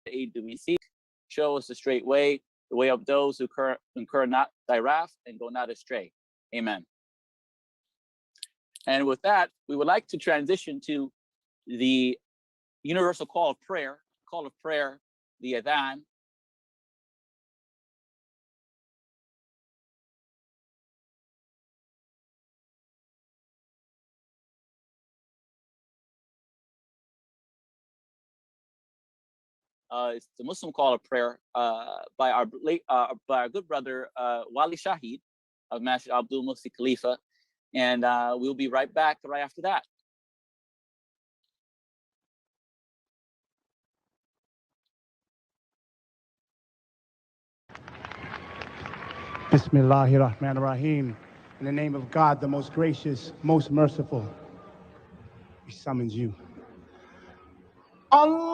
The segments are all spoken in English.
aid do we seek? Show us the straight way, the way of those who incur not thy wrath and go not astray. Amen. And with that, we would like to transition to the universal call of prayer, the adhan. It's the Muslim call of prayer by our good brother Wali Shahid of Masjid Abdul Muhsin Khalifa, and we'll be right back right after that. Bismillahir Rahmanir Rahim. In the name of God, the most gracious, most merciful, we summons you. Allahu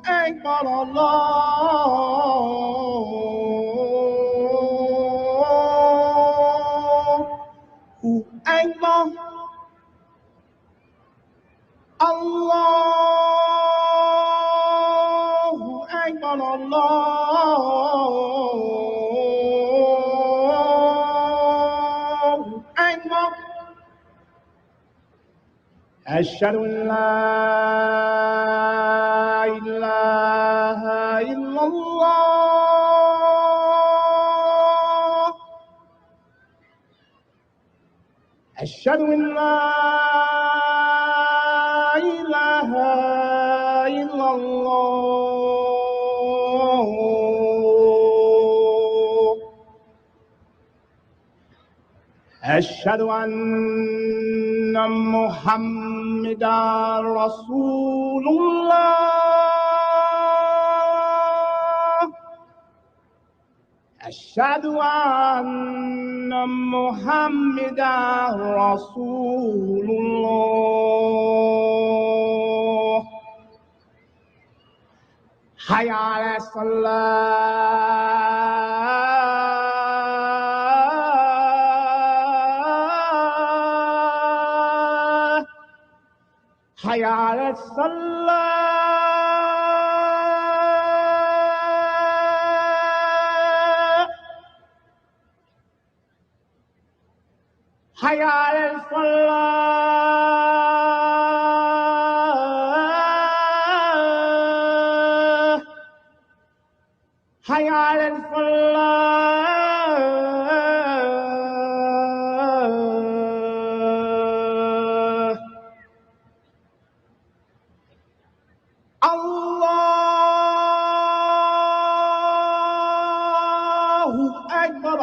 Akbar, Allahu Akbar, Allahu Akbar, Allahu Akbar. Ashhadu an la ilaha illallah. Ashhadu an la ilaha illallah. Ashhadu anna Muhammadan Rasulullah. Ashhadu anna Muhammadan Rasulullah. Hayya ala salah. Hayya ala salah. Hayya ala salah. Hayya ala salah. Allahu Akbar,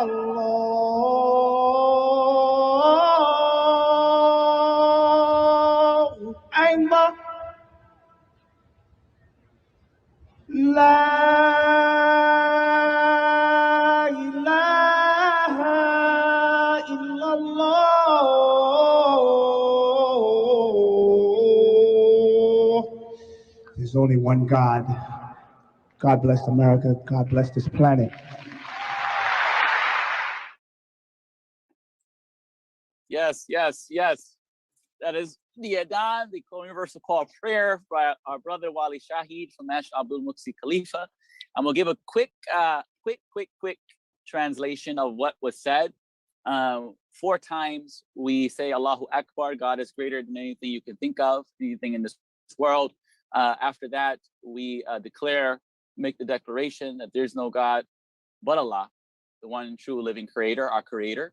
Allahu Akbar. La ilaha illallah. There's only one God. God bless America. God bless this planet. Yes, yes, yes. That is the adhan, the universal call of prayer by our brother Wali Shahid from Masjid Abdul Muhsin Khalifa. And we'll give a quick translation of what was said. 4 times we say Allahu Akbar, God is greater than anything you can think of, anything in this world. After that, we make the declaration that there's no God but Allah, the one true living creator, our creator.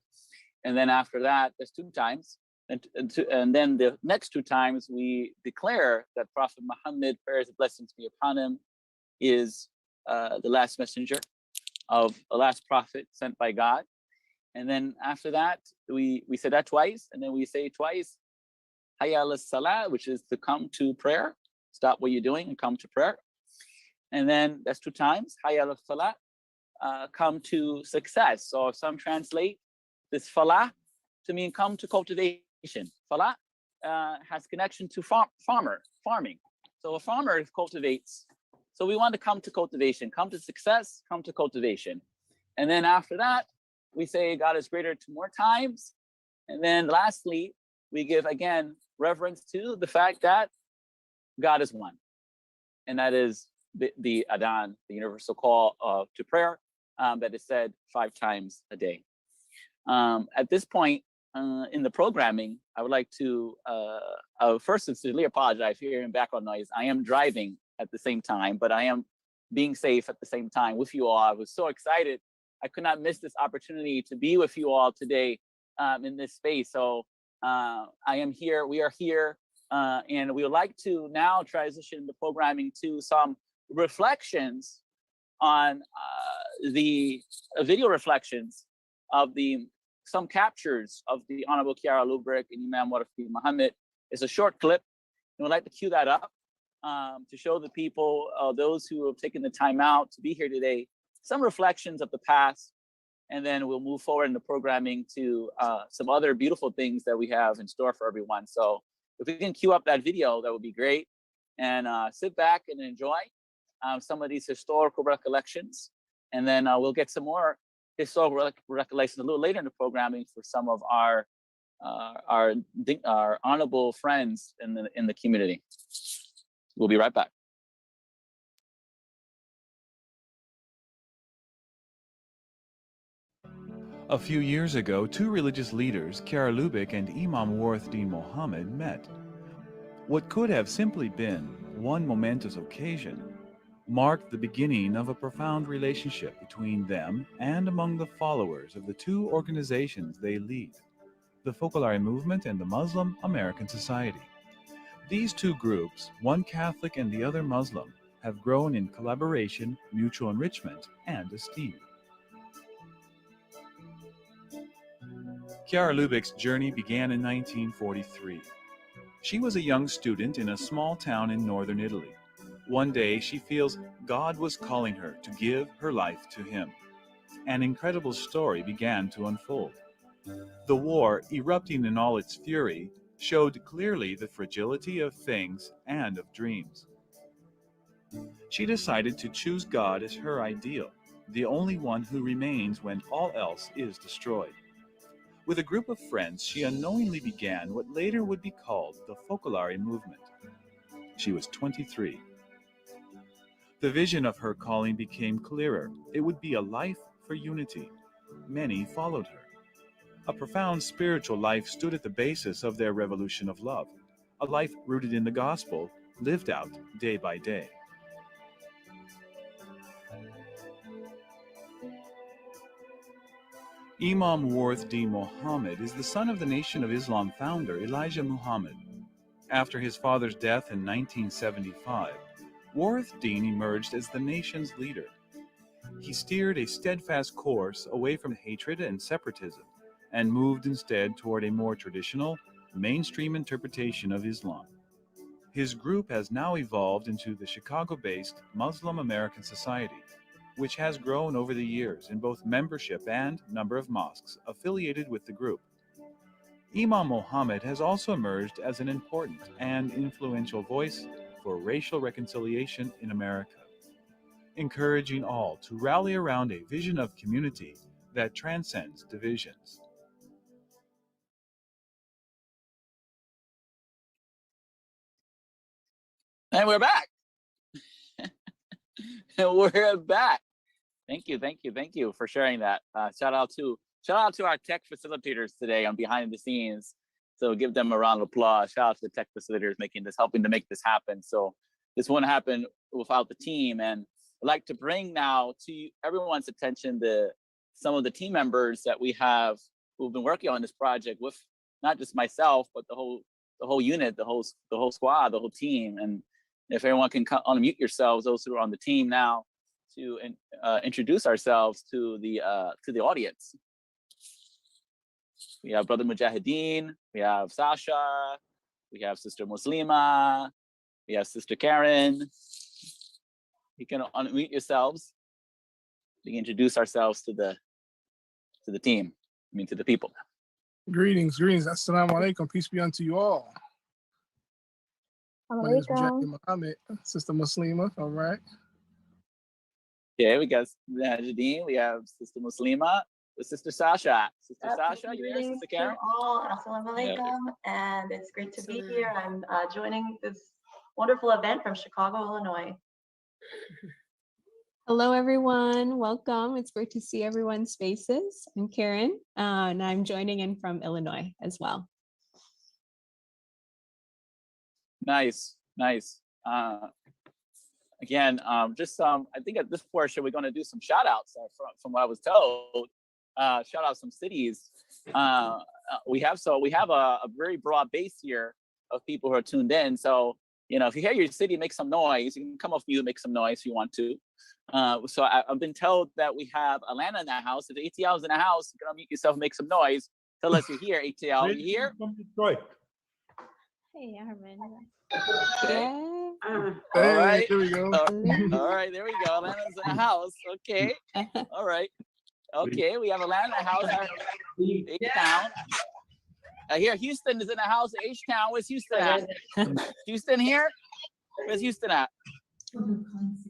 And then after that, there's 2 times. And then the next 2 times, we declare that Prophet Muhammad, prayers and blessings be upon him, is the last messenger of the last prophet sent by God. And then after that, we say that twice. And then we say twice, Hayya ala salah, which is to come to prayer. Stop what you're doing and come to prayer. And then that's 2 times, Hayya ala salah, come to success. So some translate this falah to mean come to cultivation. Falah has connection to farming. So a farmer cultivates. So we want to come to cultivation, come to success, come to cultivation. And then after that, we say God is greater 2 more times. And then lastly, we give again reverence to the fact that God is one. And that is the Adhan, the universal call to prayer that is said 5 times a day. At this point in the programming, I would like to first sincerely apologize for hearing background noise. I am driving at the same time, but I am being safe at the same time with you all. I was so excited. I could not miss this opportunity to be with you all today in this space. So I am here, we are here, and we would like to now transition the programming to some reflections on the video reflections of some captures of the Honorable Kiara Lubrick and Imam Warith Deen Mohammed. It's a short clip, and we'd like to cue that up to show the people, those who have taken the time out to be here today, some reflections of the past, and then we'll move forward in the programming to some other beautiful things that we have in store for everyone. So if we can cue up that video, that would be great. And sit back and enjoy some of these historical recollections. And then we'll get some more historical recollections a little later in the programming for some of our honorable friends in the community. We'll be right back. A few years ago, 2 religious leaders, Kiara Lubrick and Imam Warith Deen Mohammed, met. What could have simply been one momentous occasion marked the beginning of a profound relationship between them and among the followers of the 2 organizations they lead, the Focolare Movement and the Muslim American Society. These 2 groups, one Catholic and the other Muslim, have grown in collaboration, mutual enrichment, and esteem. Kiara Lubrick's journey began in 1943. She was a young student in a small town in northern Italy. One day, she feels God was calling her to give her life to Him. An incredible story began to unfold. The war, erupting in all its fury, showed clearly the fragility of things and of dreams. She decided to choose God as her ideal, the only one who remains when all else is destroyed. With a group of friends, she unknowingly began what later would be called the Focolare Movement. She was 23. The vision of her calling became clearer. It would be a life for unity. Many followed her. A profound spiritual life stood at the basis of their revolution of love, a life rooted in the gospel, lived out day by day. Imam Warith Deen Mohammed is the son of the Nation of Islam founder Elijah Muhammad. After his father's death in 1975, Warith Deen emerged as the nation's leader. He steered a steadfast course away from hatred and separatism, and moved instead toward a more traditional, mainstream interpretation of Islam. His group has now evolved into the Chicago-based Muslim American Society, which has grown over the years in both membership and number of mosques affiliated with the group. Imam Mohammed has also emerged as an important and influential voice for racial reconciliation in America, encouraging all to rally around a vision of community that transcends divisions. And we're back. We're back. Thank you for sharing that. Shout out to our tech facilitators today on behind the scenes. So give them a round of applause. Shout out to the tech facilitators helping to make this happen. So this wouldn't happen without the team. And I'd like to bring now to everyone's attention some of the team members that we have who've been working on this project with not just myself, but the whole unit, the whole squad, the whole team. And if everyone can unmute yourselves, those who are on the team now, to introduce ourselves to the audience. We have Brother Mujahideen, we have Sasha, we have Sister Muslima, we have Sister Karen. You can unmute yourselves. We can introduce ourselves to the team, to the people. Greetings. Assalamu alaikum. Peace be unto you all. My name is Muhammad, Sister Muslima. All right. Yeah, we got Mujahideen, we have Sister Muslima, with Sister Sasha. Sister Sasha, you there? Sister Karen? All. Assalamu alaikum. And it's great to be here. I'm joining this wonderful event from Chicago, Illinois. Hello, everyone. Welcome. It's great to see everyone's faces. I'm Karen, and I'm joining in from Illinois as well. Nice. Again, I think at this portion we're going to do some shout outs from what I was told. Shout out some cities. We have a very broad base here of people who are tuned in. So, if you hear your city make some noise, you can come off mute, make some noise if you want to. So I've been told that we have Atlanta in the house. If ATL is in the house, you can unmute yourself and make some noise. Tell us you're here, ATL. You here? Hey, Armin. All right. There we go. All right, there we go. Atlanta's in the house. Okay. All right. Okay, we have Atlanta in the house. H-Town. I hear Houston is in the house. H-Town. Where's Houston at? Houston here? Where's Houston at?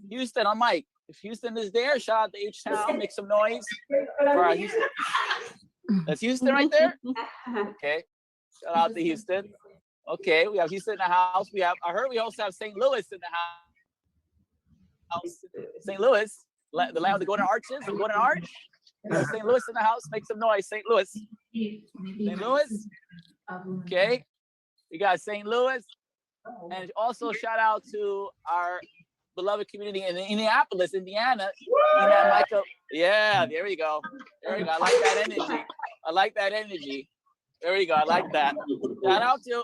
Houston on mic. If Houston is there, shout out to H-Town. Make some noise for our Houston. That's Houston right there? Okay. Shout out to Houston. Okay, we have Houston in the house. I heard we also have St. Louis in the house. St. Louis, the land of the Golden Arches, the Golden Arch. St. Louis in the house. Make some noise, St. Louis. St. Louis. Okay. We got St. Louis. And also shout out to our beloved community in Indianapolis, Indiana. Michael. Yeah, there we go. There we go. I like that energy. There we go. I like that. Shout out to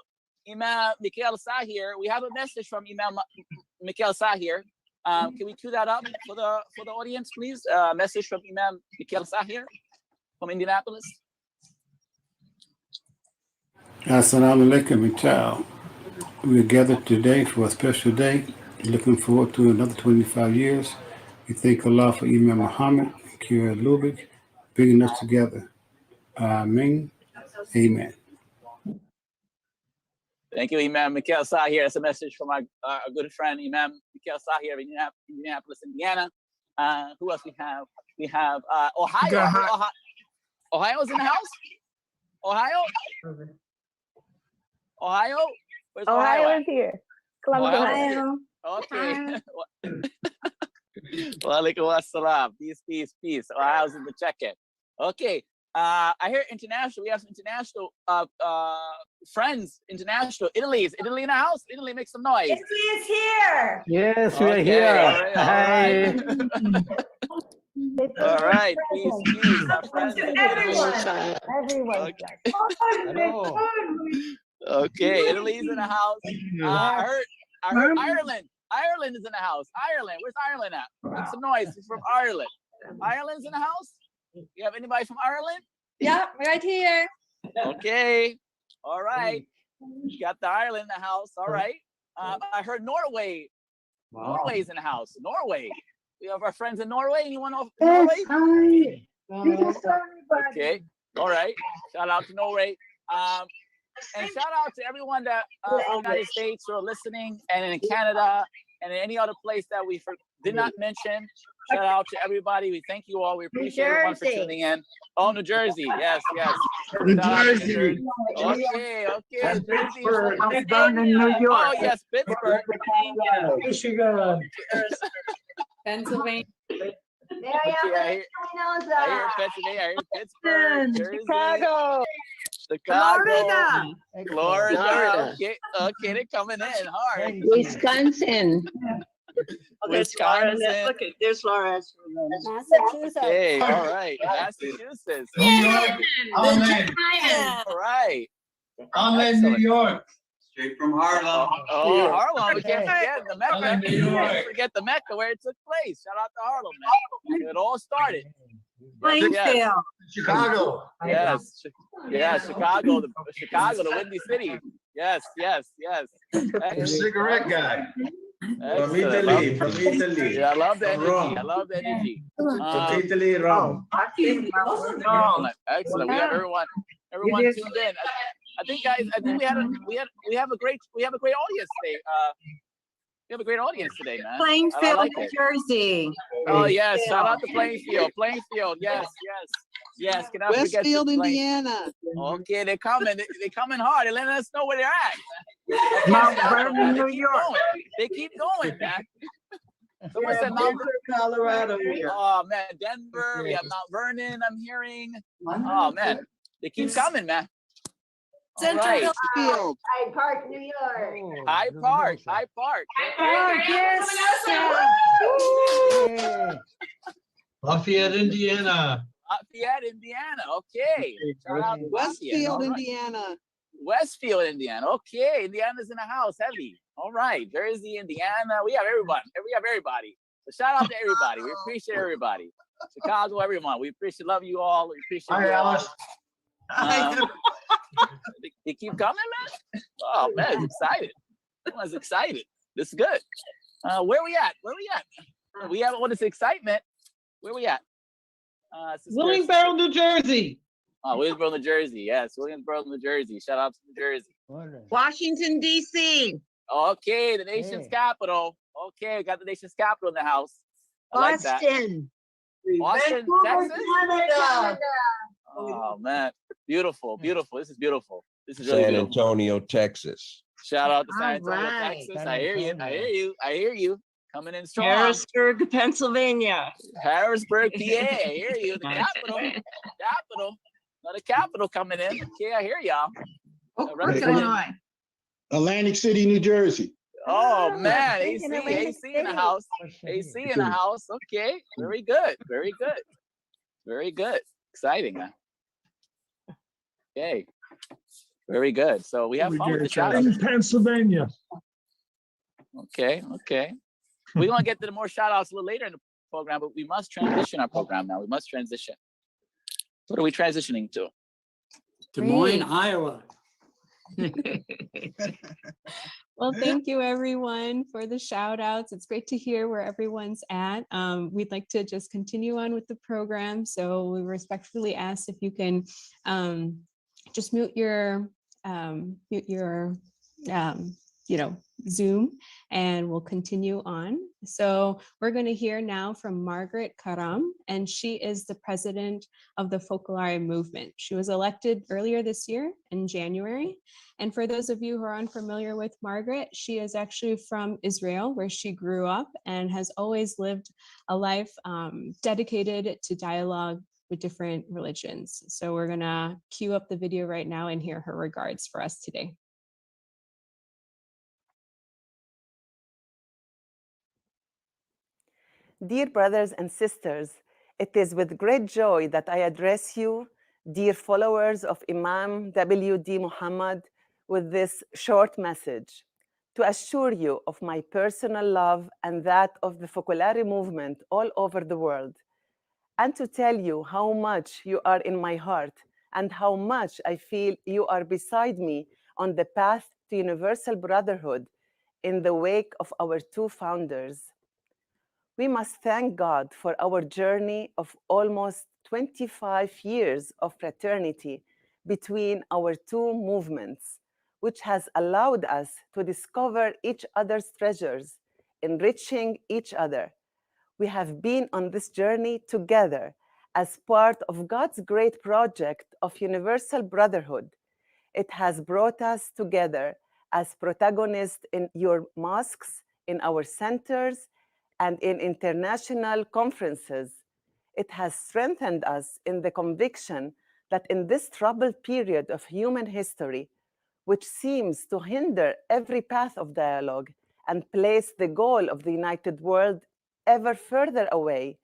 Imam Mikhail Sahir. We have a message from Imam Mikhail Sahir. Can we cue that up for the audience, please? Message from Imam Mikhail Sahir from Indianapolis. Assalamu alaikum and ciao. We are gathered today for a special day. Looking forward to another 25 years. We thank Allah for Imam Muhammad and Kira Lubik bringing us together. Amen. Amen. Thank you, Imam Mikhail Sahir. That's a message from our good friend, Imam Mikhail Sahir of Indianapolis, Indiana. Who else we have? We have Ohio. Ohio's in the house? Ohio? Ohio? Where's Ohio? Ohio is here. Columbus, Ohio. Okay. Wa alaikum assalam. Peace. Ohio's in the check-in. Okay. I hear international. We have some international friends. International. Is Italy in the house? Italy, make some noise. Italy is here. Yes, we are here. Hi. All right. Peace. Our friends in everyone. Okay. Italy's in the house. I heard Ireland. Ireland is in the house. Ireland. Where's Ireland at? Make some noise. It's from Ireland. Ireland's in the house? You have anybody from Ireland? Yeah, right here. Okay. All right. You got the Ireland in the house. All right. I heard Norway. Wow. Norway's in the house. Norway. We have our friends in Norway. Anyone know Norway? Okay. All right. Shout out to Norway. And shout out to everyone that in the United States who are listening, and in Canada, and in any other place that we did not mention. Shout out to everybody. We thank you all. We appreciate everyone for tuning in. Oh, New Jersey. Yes. New Jersey. Okay. Pittsburgh. I was born in New York. Oh, yes, Pittsburgh. Michigan. Pennsylvania. I hear Pennsylvania. I hear Pittsburgh. Jersey. Chicago. Florida. Okay, they're coming in hard. Wisconsin. Wisconsin. Look, there's Florence. Massachusetts. Okay, all right. Massachusetts. New York. Amen. All right. Amen, New York. Straight from Harlem. Oh, Harlem. We can't forget the Mecca. Harlem, New York. Can't forget the Mecca where it took place. Shout out to Harlem, man. It all started. Plainfield. Chicago. Yes. Chicago, the Windy City. Yes. The cigarette guy. From Italy. Yeah, I love the energy. From Italy, Rome. Excellent. We have everyone tuned in. I think, guys, we have a great audience today. We have a great audience today, man. Plainfield, New Jersey. Oh yes, shout out to Plainfield. Yes. Westfield, Indiana. Okay, they're coming hard. They're letting us know where they're at. Okay, Mount so Vernon, they New keep York. going. They keep going, man. Someone said Mount Vernon. Colorado here. Oh man, Denver. We have Mount Vernon. I'm hearing. Oh man, they keep coming, man. All right. Field. Hyde Park, New York. Hyde Park. Hyde Park. Yes. Lafayette, Indiana. Lafayette, Indiana. Okay. Shout out to Lafayette. Westfield, All right. Indiana. Westfield, Indiana. Okay, Indiana's in the house, heavy. All right, Jersey, Indiana. We have everybody. We have everybody. So shout out to everybody. We appreciate everybody. Chicago, everyone. We appreciate, love you all. We appreciate Hi, you all. Alice. They keep coming, man. Oh man, I'm excited. Everyone's excited. This is good. Where we at? Where we at? We have what is excitement? Where we at? Williamsboro, New Jersey. Oh, Williamsboro, New Jersey. Yes, Williamsboro, New Jersey. Shout out to New Jersey. Washington, D.C. Okay, the nation's capital. Okay, got the nation's capital in the house. I like that. Boston. Austin, Vancouver, Texas. Canada. Oh man, beautiful, beautiful. This is beautiful. This is really San beautiful. Antonio, Texas. Shout out to San All Antonio, right. Texas. I hear you. I hear you. I hear you. Coming in strong. Harrisburg, Pennsylvania. Harrisburg, PA. I hear you. The capital. Capital. Another capital coming in. Okay, I hear y'all. Oak Brook, Illinois. Atlantic City, New Jersey. Oh man, AC in the house. AC in the house. Okay, very good. Very good. Very good. Exciting, man. Okay. Very good. So we have fun with the shout outs. In Pennsylvania. Okay, okay. We're gonna get to the more shout outs a little later in the program, but we must transition our program now. We must transition. What are we transitioning to? Des Moines, Iowa. Well, thank you everyone for the shout outs. It's great to hear where everyone's at. We'd like to just continue on with the program. So we respectfully ask if you can just mute your Zoom, and we'll continue on. So we're going to hear now from Margaret Karam, and she is the president of the Focolare Movement. She was elected earlier this year in January. And for those of you who are unfamiliar with Margaret, she is actually from Israel, where she grew up and has always lived a life dedicated to dialogue with different religions. So we're going to cue up the video right now and hear her regards for us today. Dear brothers and sisters, it is with great joy that I address you, dear followers of Imam Warith Deen Mohammed, with this short message to assure you of my personal love and that of the Focolare Movement all over the world, and to tell you how much you are in my heart and how much I feel you are beside me on the path to universal brotherhood in the wake of our two founders. We must thank God for our journey of almost 25 years of fraternity between our two movements, which has allowed us to discover each other's treasures, enriching each other. We have been on this journey together as part of God's great project of universal brotherhood. It has brought us together as protagonists in your mosques, in our centers, and in international conferences. It has strengthened us in the conviction that in this troubled period of human history, which seems to hinder every path of dialogue and place the goal of the united world ever further away,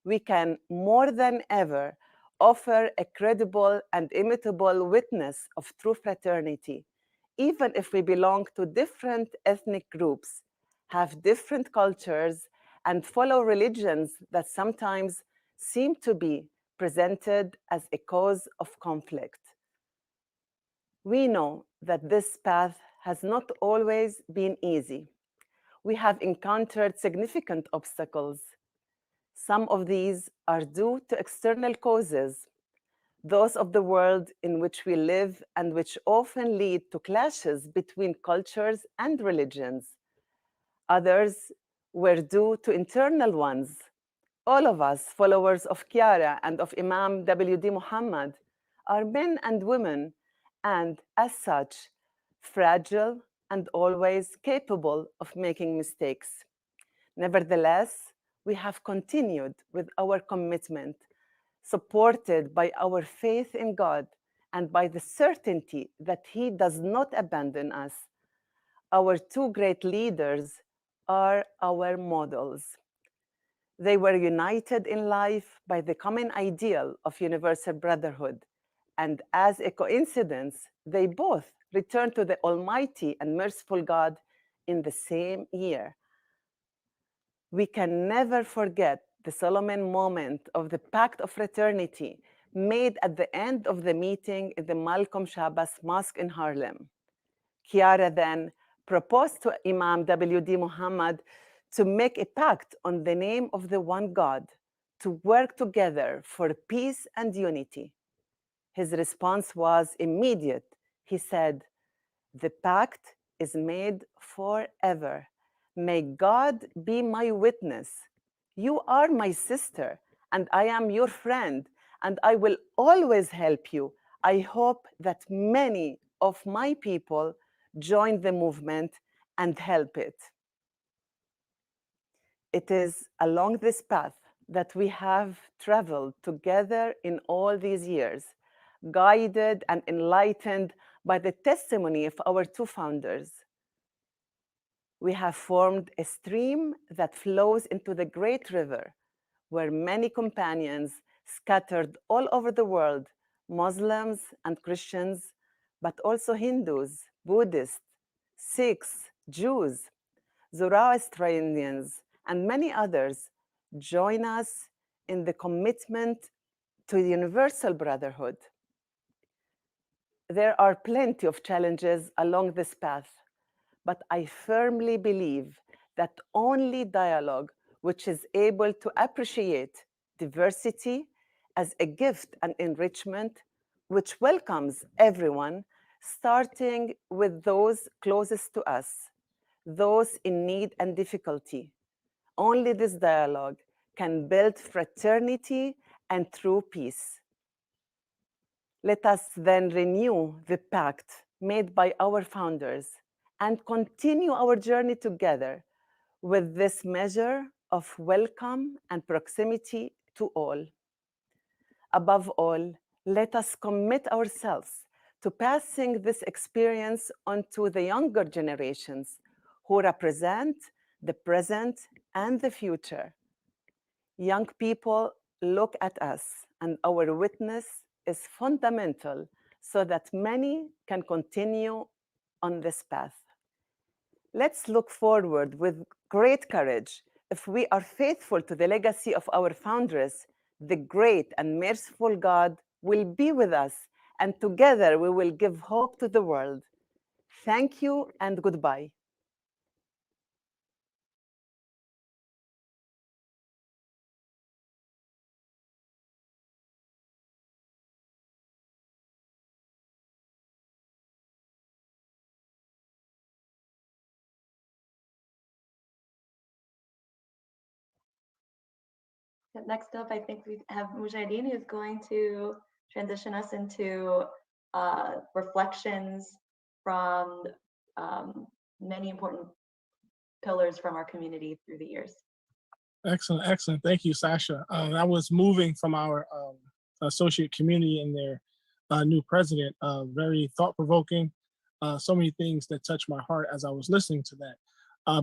we can more than ever offer a credible and imitable witness of true fraternity, even if we belong to different ethnic groups, have different cultures, and follow religions that sometimes seem to be presented as a cause of conflict. We know that this path has not always been easy. We have encountered significant obstacles. Some of these are due to external causes, those of the world in which we live and which often lead to clashes between cultures and religions. Others were due to internal ones. All of us, followers of Kiara and of Imam Warith Deen Mohammed, are men and women, and as such, fragile, and always capable of making mistakes. Nevertheless, we have continued with our commitment, supported by our faith in God and by the certainty that He does not abandon us. Our two great leaders are our models. They were united in life by the common ideal of universal brotherhood, and as a coincidence, they both returned to the Almighty and merciful God in the same year. We can never forget the solemn moment of the Pact of Fraternity made at the end of the meeting in the Malcolm Shabas Mosque in Harlem. Kiara then proposed to Imam W.D. Mohammed to make a pact on the name of the one God, to work together for peace and unity. His response was immediate. He said, "The pact is made forever. May God be my witness. You are my sister, and I am your friend, and I will always help you. I hope that many of my people join the movement and help it." It is along this path that we have traveled together in all these years, guided and enlightened by the testimony of our two founders. We have formed a stream that flows into the great river, where many companions scattered all over the world, Muslims and Christians, but also Hindus, Buddhists, Sikhs, Jews, Zoroastrians, and many others, join us in the commitment to universal brotherhood. There are plenty of challenges along this path, but I firmly believe that only dialogue, which is able to appreciate diversity as a gift and enrichment, which welcomes everyone, starting with those closest to us, those in need and difficulty. Only this dialogue can build fraternity and true peace. Let us then renew the pact made by our founders and continue our journey together with this measure of welcome and proximity to all. Above all, let us commit ourselves to passing this experience on to the younger generations who represent the present and the future. Young people look at us, and our witness is fundamental so that many can continue on this path. Let's look forward with great courage. If we are faithful to the legacy of our founders, the great and merciful God will be with us, and together we will give hope to the world. Thank you and goodbye. Next up, I think we have Mujahideen, who's going to transition us into reflections from many important pillars from our community through the years. Excellent, excellent. Thank you, Sasha. That was moving from our associate community and their new president. Very thought-provoking. So many things that touched my heart as I was listening to that.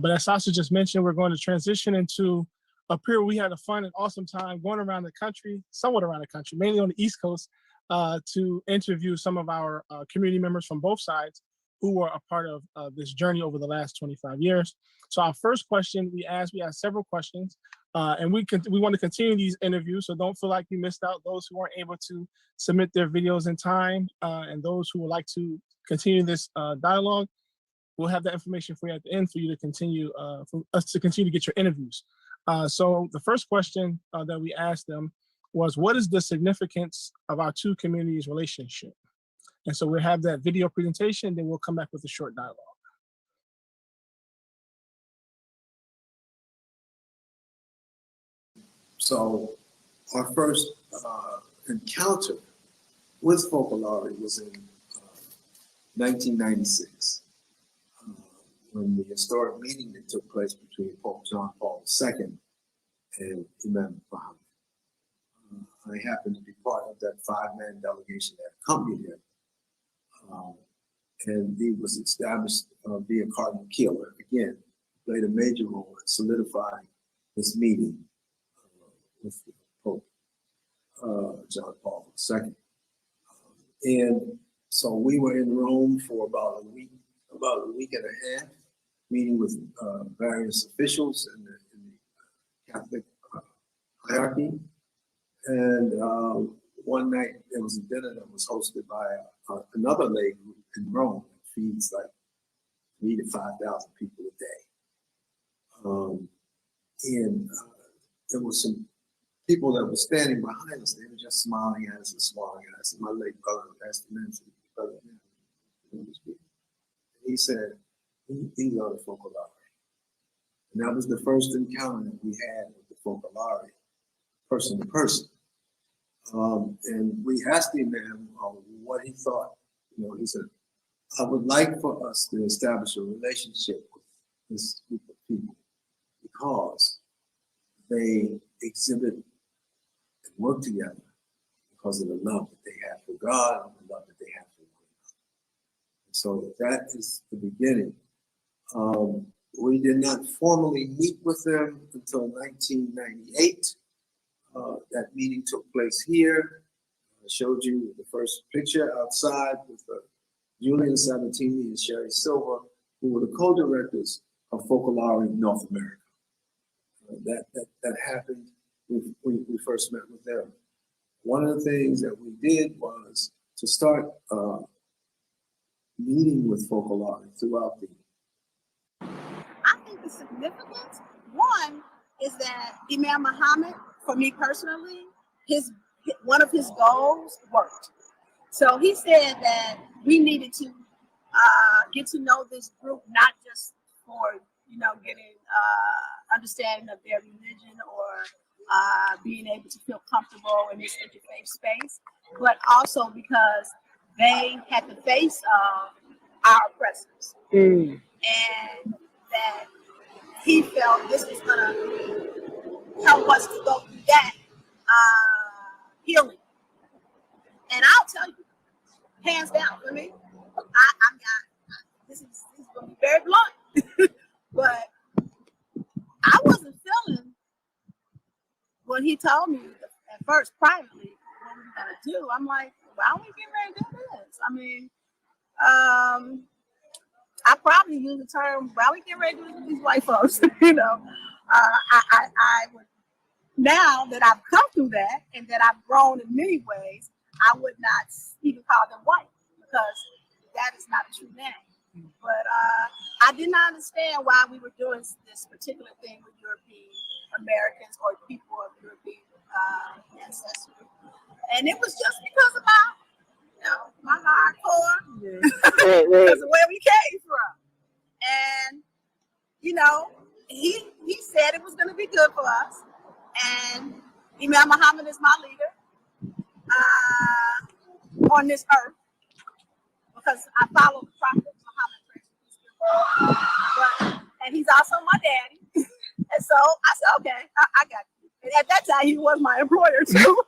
But as Sasha just mentioned, we're going to transition into a period we had a fun and awesome time going around the country, somewhat around the country, mainly on the East Coast, to interview some of our community members from both sides who were a part of this journey over the last 25 years. So our first question we asked several questions, and we want to continue these interviews, so don't feel like you missed out. Those who weren't able to submit their videos in time, and those who would like to continue this dialogue, we'll have that information for you at the end for you to continue, for us to continue to get your interviews. So the first question that we asked them was, what is the significance of our two communities' relationship? And so we'll have that video presentation, then we'll come back with a short dialogue. So our first encounter with Focolare was in 1996. from the historic meeting that took place between Pope John Paul II and Imam Muhammad. I happened to be part of that 5-man delegation that accompanied him. And he was established via Cardinal Keeler. Again, played a major role in solidifying this meeting with Pope John Paul II. And so we were in Rome for about a week and a half, meeting with various officials in the Catholic hierarchy. And one night there was a dinner that was hosted by another lay group in Rome that feeds like 3,000 to 5,000 people a day. And there was some people that were standing behind us. They were just smiling at us and smiling at us. And my late brother, Pastor Nancy, he said, these are the Focolare. And that was the first encounter that we had with the Focolare, person to person. And we asked him, man, what he thought. You know, he said, I would like for us to establish a relationship with this group of people because they exhibit and work together because of the love that they have for God and the love that they have for one another. And so that is the beginning. We did not formally meet with them until 1998. That meeting took place here. I showed you the first picture outside with Julian Sabatini and Sherry Silva, who were the co-directors of Focolare North America. That happened when we first met with them. One of the things that we did was to start meeting with Focolare throughout the year. I think the significance, one, is that Imam Muhammad, for me personally, one of his goals worked. So he said that we needed to get to know this group, not just for, getting understanding of their religion or being able to feel comfortable in this interfaith space, but also because they had the face of our oppressors. And that he felt this was going to help us to go through that healing. And I'll tell you, hands down, for me, I'm not, this is going to be very blunt, but I wasn't feeling what he told me at first privately what we were going to do. I'm like, why are we getting ready to do this? I mean, I probably use the term, why we getting ready to do this with these white folks? I would, now that I've come through that and that I've grown in many ways, I would not even call them white because that is not a true name. But I did not understand why we were doing this particular thing with European Americans or people of European ancestry. And it was just because of my hardcore, because of where we came from. And, he said it was going to be good for us. And Imam Muhammad is my leader on this earth because I follow the Prophet Muhammad. And he's also my daddy. And so I said, okay, I got you. And at that time, he was my employer too.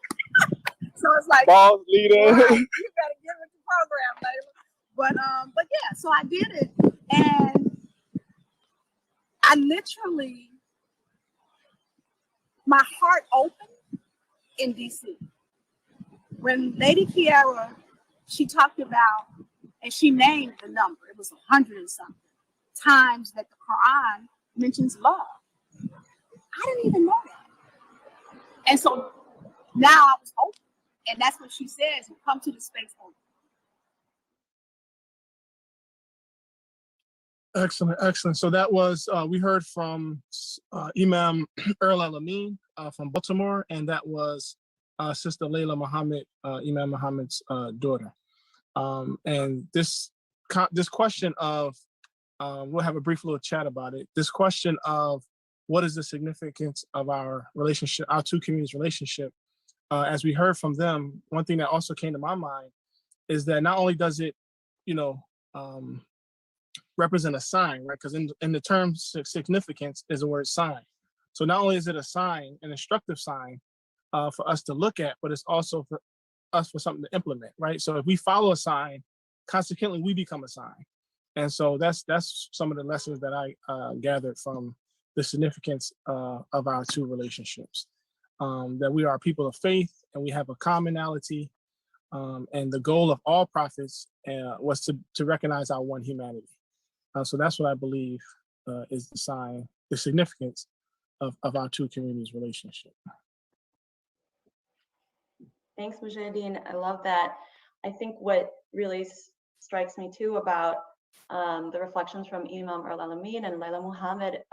So it's like, boss leader. Right, you better get with the program, baby. But yeah, so I did it. And I literally, my heart opened in DC. When Lady Kiara, she talked about, and she named the number, it was 100 and something times that the Quran mentions love. I didn't even know that. And so now I was open. And that's what she says, you come to the space open. Excellent, excellent. So that was, we heard from Imam Earl Al-Amin from Baltimore, and that was Sister Layla Muhammad, Imam Muhammad's daughter. And this question of, we'll have a brief little chat about it. This question of what is the significance of our relationship, our two communities' relationship, as we heard from them, one thing that also came to my mind is that not only does it, represent a sign, right? Because in the term significance is the word sign. So not only is it a sign, an instructive sign for us to look at, but it's also for us for something to implement, right? So if we follow a sign, consequently we become a sign. And so that's some of the lessons that I gathered from the significance of our two relationships. That we are people of faith and we have a commonality. And the goal of all prophets was to recognize our one humanity. So that's what I believe is the sign, the significance of our two communities' relationship. Thanks, Mujahideen. I love that. I think what really strikes me too about the reflections from Imam Al-Alamin and Layla Muhammad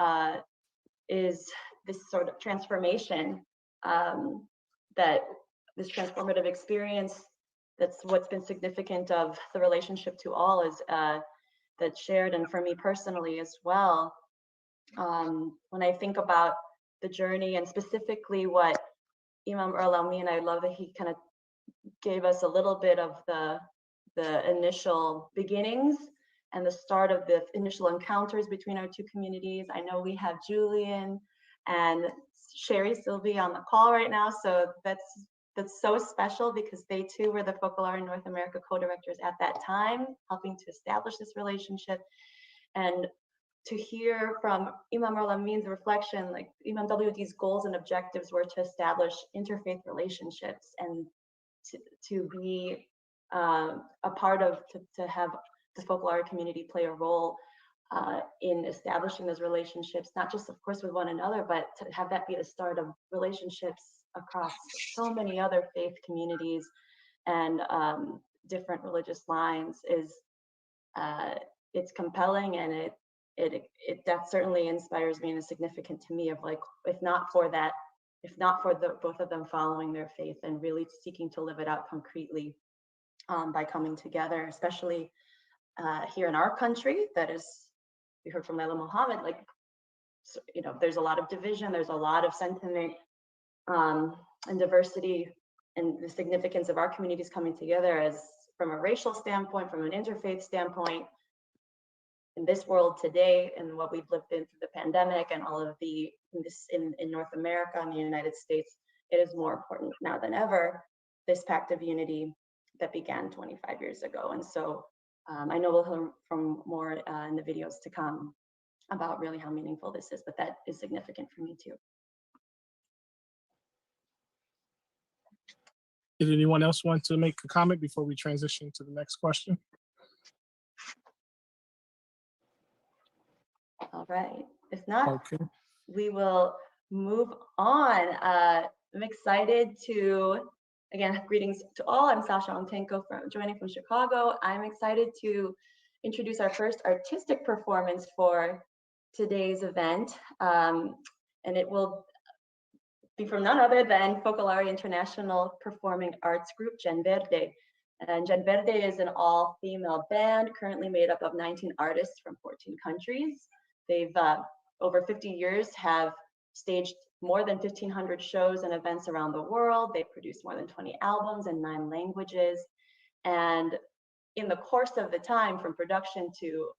is this sort of transformation, that this transformative experience, that's what's been significant of the relationship to all is that's shared, and for me personally as well. When I think about the journey and specifically what Imam Al-Alamin, I love that he kind of gave us a little bit of the initial beginnings and the start of the initial encounters between our two communities. I know we have Julian and Sherry Sylvie on the call right now, so that's so special because they too were the Focolare North America co-directors at that time, helping to establish this relationship. And to hear from Imam Al-Amin's reflection, like Imam WD's goals and objectives were to establish interfaith relationships and to be a part of, to have the Focolare community play a role in establishing those relationships, not just of course with one another, but to have that be the start of relationships across so many other faith communities and different religious lines is it's compelling, and that certainly inspires me and is significant to me of like, if not for the both of them following their faith and really seeking to live it out concretely by coming together, especially here in our country, that is, we heard from Layla Muhammad, like, so, you know, there's a lot of division, there's a lot of sentiment and diversity, and the significance of our communities coming together as from a racial standpoint, from an interfaith standpoint, in this world today and what we've lived in through the pandemic and all of the in North America and the United States, it is more important now than ever, this pact of unity that began 25 years ago. And so I know we'll hear from more in the videos to come about really how meaningful this is, but that is significant for me too. Did anyone else want to make a comment before we transition to the next question? All right, if not, okay, we will move on. I'm excited to, again, greetings to all. I'm Sasha Ontenko joining from Chicago. I'm excited to introduce our first artistic performance for today's event. And it will be from none other than Focolare International Performing Arts Group, Gen Verde. And Gen Verde is an all-female band currently made up of 19 artists from 14 countries. They've, over 50 years, have staged more than 1,500 shows and events around the world. They've produced more than 20 albums in 9 languages. And in the course of the time, from production to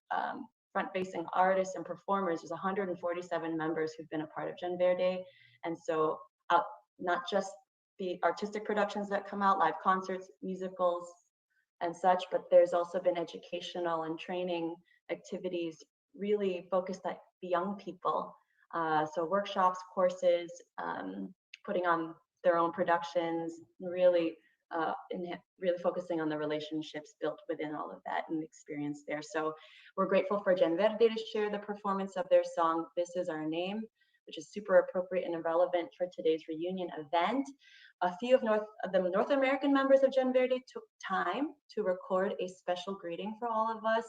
front-facing artists and performers, there's 147 members who've been a part of Gen Verde. And so not just the artistic productions that come out, live concerts, musicals, and such, but there's also been educational and training activities really focused at the young people. So workshops, courses, putting on their own productions, really focusing on the relationships built within all of that and the experience there. So we're grateful for Gen Verde to share the performance of their song, This Is Our Name, which is super appropriate and relevant for today's reunion event. A few of the North American members of Gen Verde took time to record a special greeting for all of us.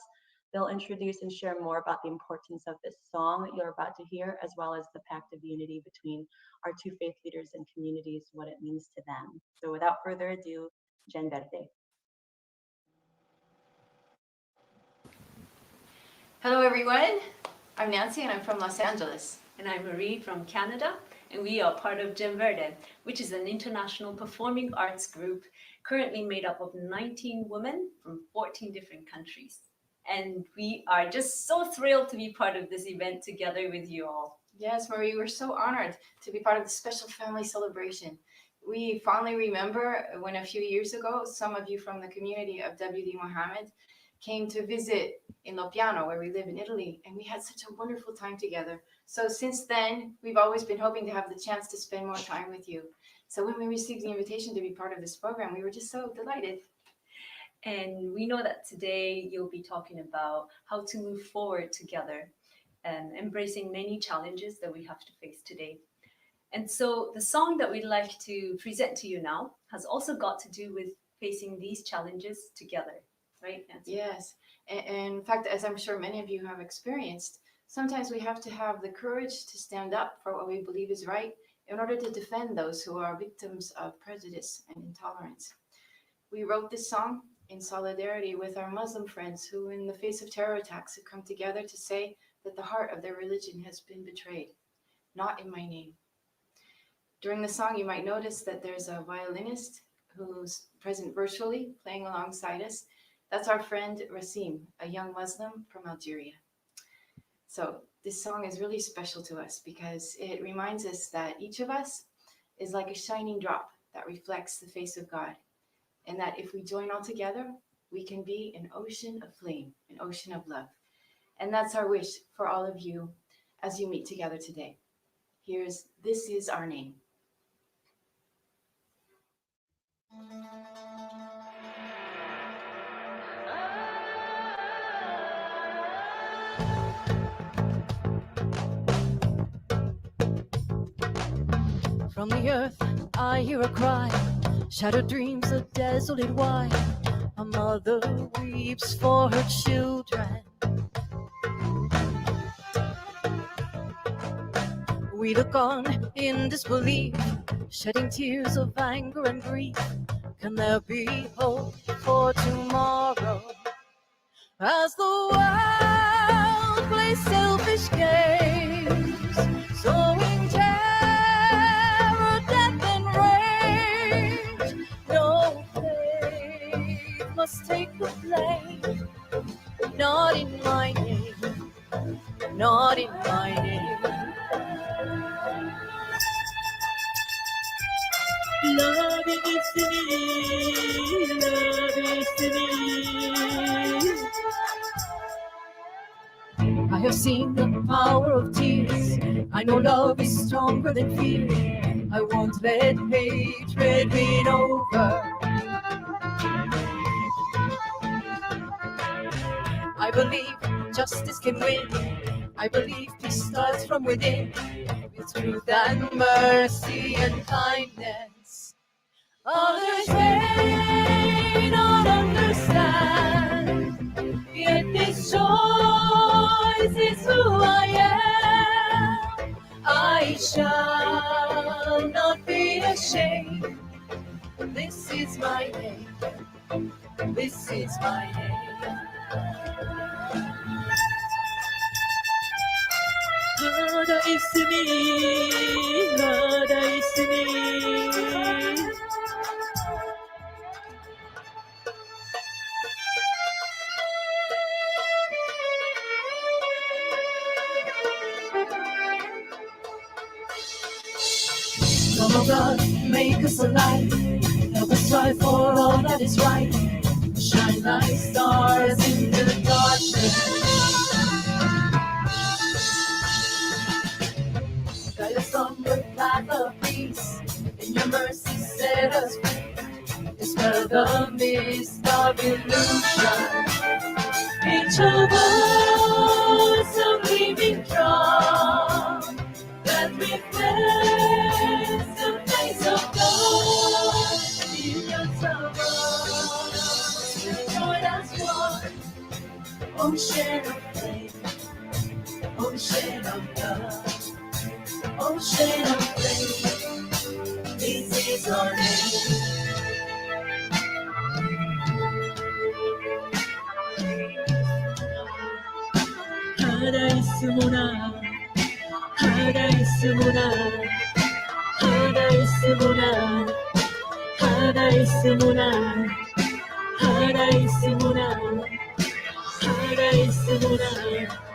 They'll introduce and share more about the importance of this song that you're about to hear, as well as the pact of unity between our two faith leaders and communities, what it means to them. So without further ado, Gen Verde. Hello everyone, I'm Nancy and I'm from Los Angeles. And I'm Marie from Canada, and we are part of Gen Verde, which is an international performing arts group currently made up of 19 women from 14 different countries. And we are just so thrilled to be part of this event together with you all. Yes, Marie, we're so honored to be part of the special family celebration. We fondly remember when a few years ago, some of you from the community of W.D. Mohammed came to visit in Lopiano, where we live in Italy, and we had such a wonderful time together. So since then, we've always been hoping to have the chance to spend more time with you. So when we received the invitation to be part of this program, we were just so delighted. And we know that today you'll be talking about how to move forward together and embracing many challenges that we have to face today. And so the song that we'd like to present to you now has also got to do with facing these challenges together, right, Nancy? Yes. And in fact, as I'm sure many of you have experienced, sometimes we have to have the courage to stand up for what we believe is right in order to defend those who are victims of prejudice and intolerance. We wrote this song in solidarity with our Muslim friends who, in the face of terror attacks, have come together to say that the heart of their religion has been betrayed. Not in my name. During the song, you might notice that there's a violinist who's present virtually, playing alongside us. That's our friend Rasim, a young Muslim from Algeria. So this song is really special to us because it reminds us that each of us is like a shining drop that reflects the face of God, and that if we join all together, we can be an ocean of flame, an ocean of love. And that's our wish for all of you as you meet together today. Here's This Is Our Name. From the earth, I hear a cry, shattered dreams, a desolate why. A mother weeps for her children. We look on in disbelief, shedding tears of anger and grief. Can there be hope for tomorrow? As the world plays selfish games, sowing terror, death, and rage, no faith must take the blame. Not in my name, not in my name. Love is to me, love is to me. I have seen the power of tears. I know love is stronger than fear. I won't let hatred win over. I believe justice can win. I believe peace starts from within, with truth and mercy and kindness. Others may not understand, yet this choice is who I am. I shall not be ashamed. This is my name. This is my name. Nada is me, nada is me. Oh God, make us alive, help us strive for all that is right. Shine like stars in the darkness. Guide us on the path of peace. In your mercy, set us free. Dispel the mist of illusion. Each of us a gleaming drum that reflects the face of God. Millions of us join as one. Ocean of flame, ocean of love. Ocean of flame, this is our name. Haraisumuna, haraisumuna, haraisumuna, haraisumuna, haraisumuna, haraisumuna,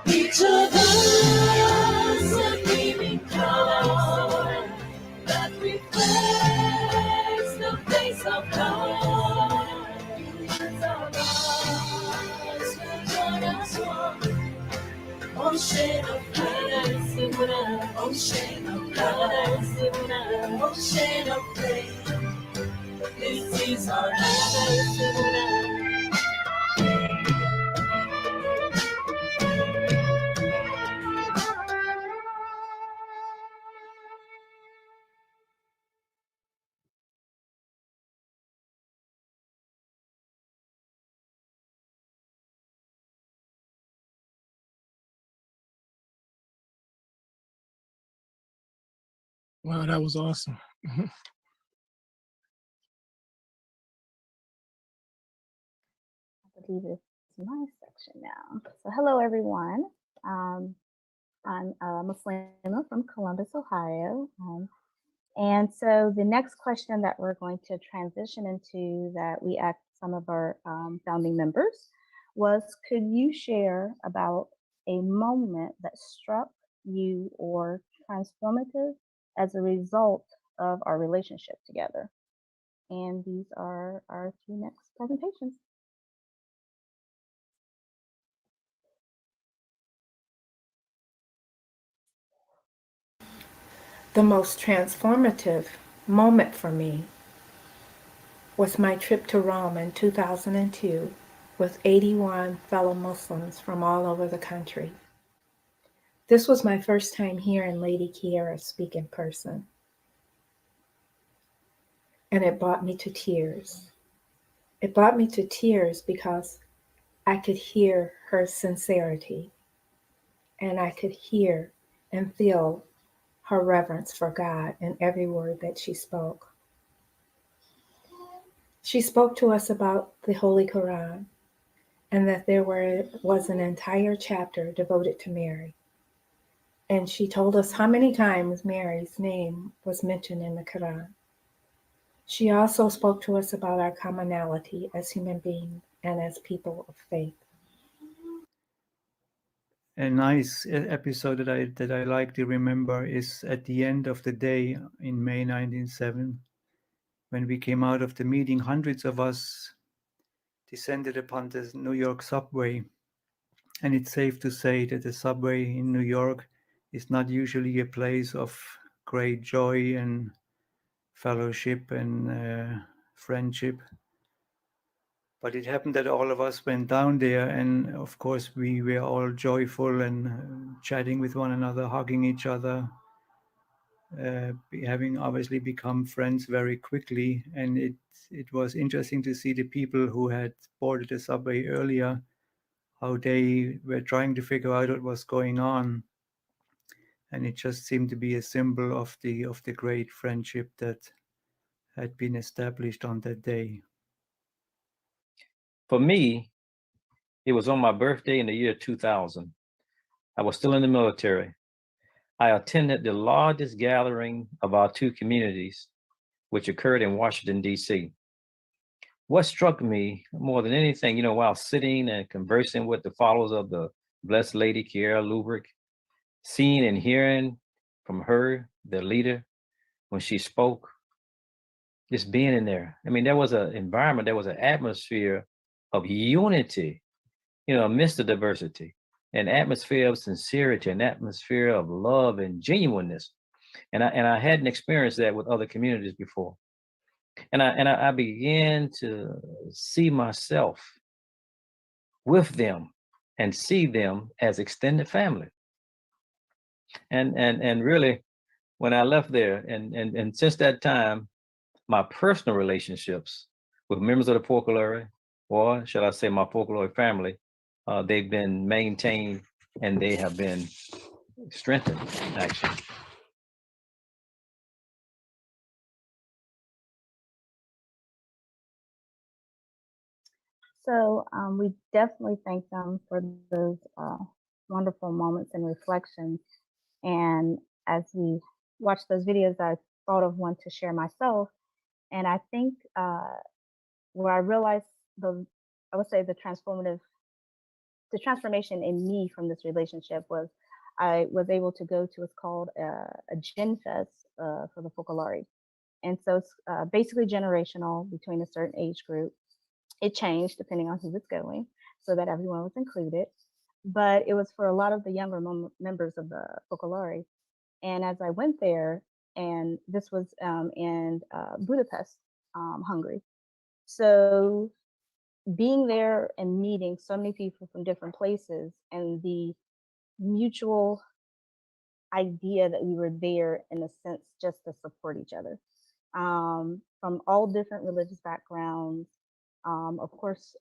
Each of us a gleaming color that reflects the face of God. Billions of us will join us one. Ocean of colors, ocean of colors, ocean of flame. This is our land. Wow, that was awesome. I believe it's my section now. So hello, everyone. I'm Muslima from Columbus, Ohio. And so the next question that we're going to transition into that we asked some of our founding members was, could you share about a moment that struck you or transformative as a result of our relationship together? And these are our two next presentations. The most transformative moment for me was my trip to Rome in 2002 with 81 fellow Muslims from all over the country. This was my first time hearing Lady Kiara speak in person, and it brought me to tears. It brought me to tears because I could hear her sincerity, and I could hear and feel her reverence for God in every word that she spoke. She spoke to us about the Holy Quran and that there was an entire chapter devoted to Mary. And she told us how many times Mary's name was mentioned in the Quran. She also spoke to us about our commonality as human beings and as people of faith. A nice episode that I like to remember is at the end of the day in May 1907, when we came out of the meeting. Hundreds of us descended upon the New York subway, and it's safe to say that the subway in New York is not usually a place of great joy and fellowship and friendship. But it happened that all of us went down there, and of course we were all joyful and chatting with one another, hugging each other, having obviously become friends very quickly. And it was interesting to see the people who had boarded the subway earlier, how they were trying to figure out what was going on. And it just seemed to be a symbol of the great friendship that had been established on that day. For me, it was on my birthday in the year 2000. I was still in the military. I attended the largest gathering of our two communities, which occurred in Washington, D.C. What struck me more than anything, while sitting and conversing with the followers of the Blessed Lady Kiara Lubrick, seeing and hearing from her, their leader, when she spoke, just being in there. I mean, there was an environment, there was an atmosphere of unity, amidst the diversity, an atmosphere of sincerity, an atmosphere of love and genuineness. And I hadn't experienced that with other communities before. And I began to see myself with them and see them as extended family. And really, when I left there, and since that time, my personal relationships with members of the Focolare, or shall I say my Folklore family, they've been maintained and they have been strengthened, actually. So we definitely thank them for those wonderful moments and reflections. And as we watched those videos, I thought of one to share myself. And I think where I realized I would say the transformative the transformation in me from this relationship was I was able to go to what's called a Gen Fest for the Focolare. And so it's basically generational between a certain age group. It changed depending on who was going so that everyone was included. But it was for a lot of the younger members of the Focolare. And as I went there, and this was in Budapest, Hungary. So being there and meeting so many people from different places and the mutual idea that we were there in a sense just to support each other from all different religious backgrounds, of course,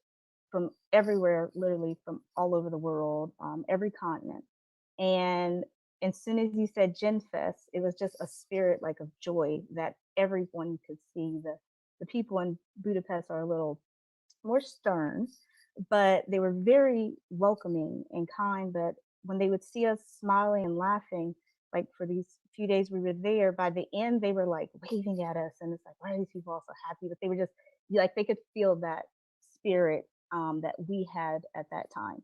from everywhere, literally from all over the world, every continent. And as soon as you said Gen Fest, it was just a spirit like of joy that everyone could see. The people in Budapest are a little more stern, but they were very welcoming and kind. But when they would see us smiling and laughing, like for these few days we were there, by the end they were like waving at us, and it's like, why are these people all so happy? But they were just like, they could feel that spirit that we had at that time.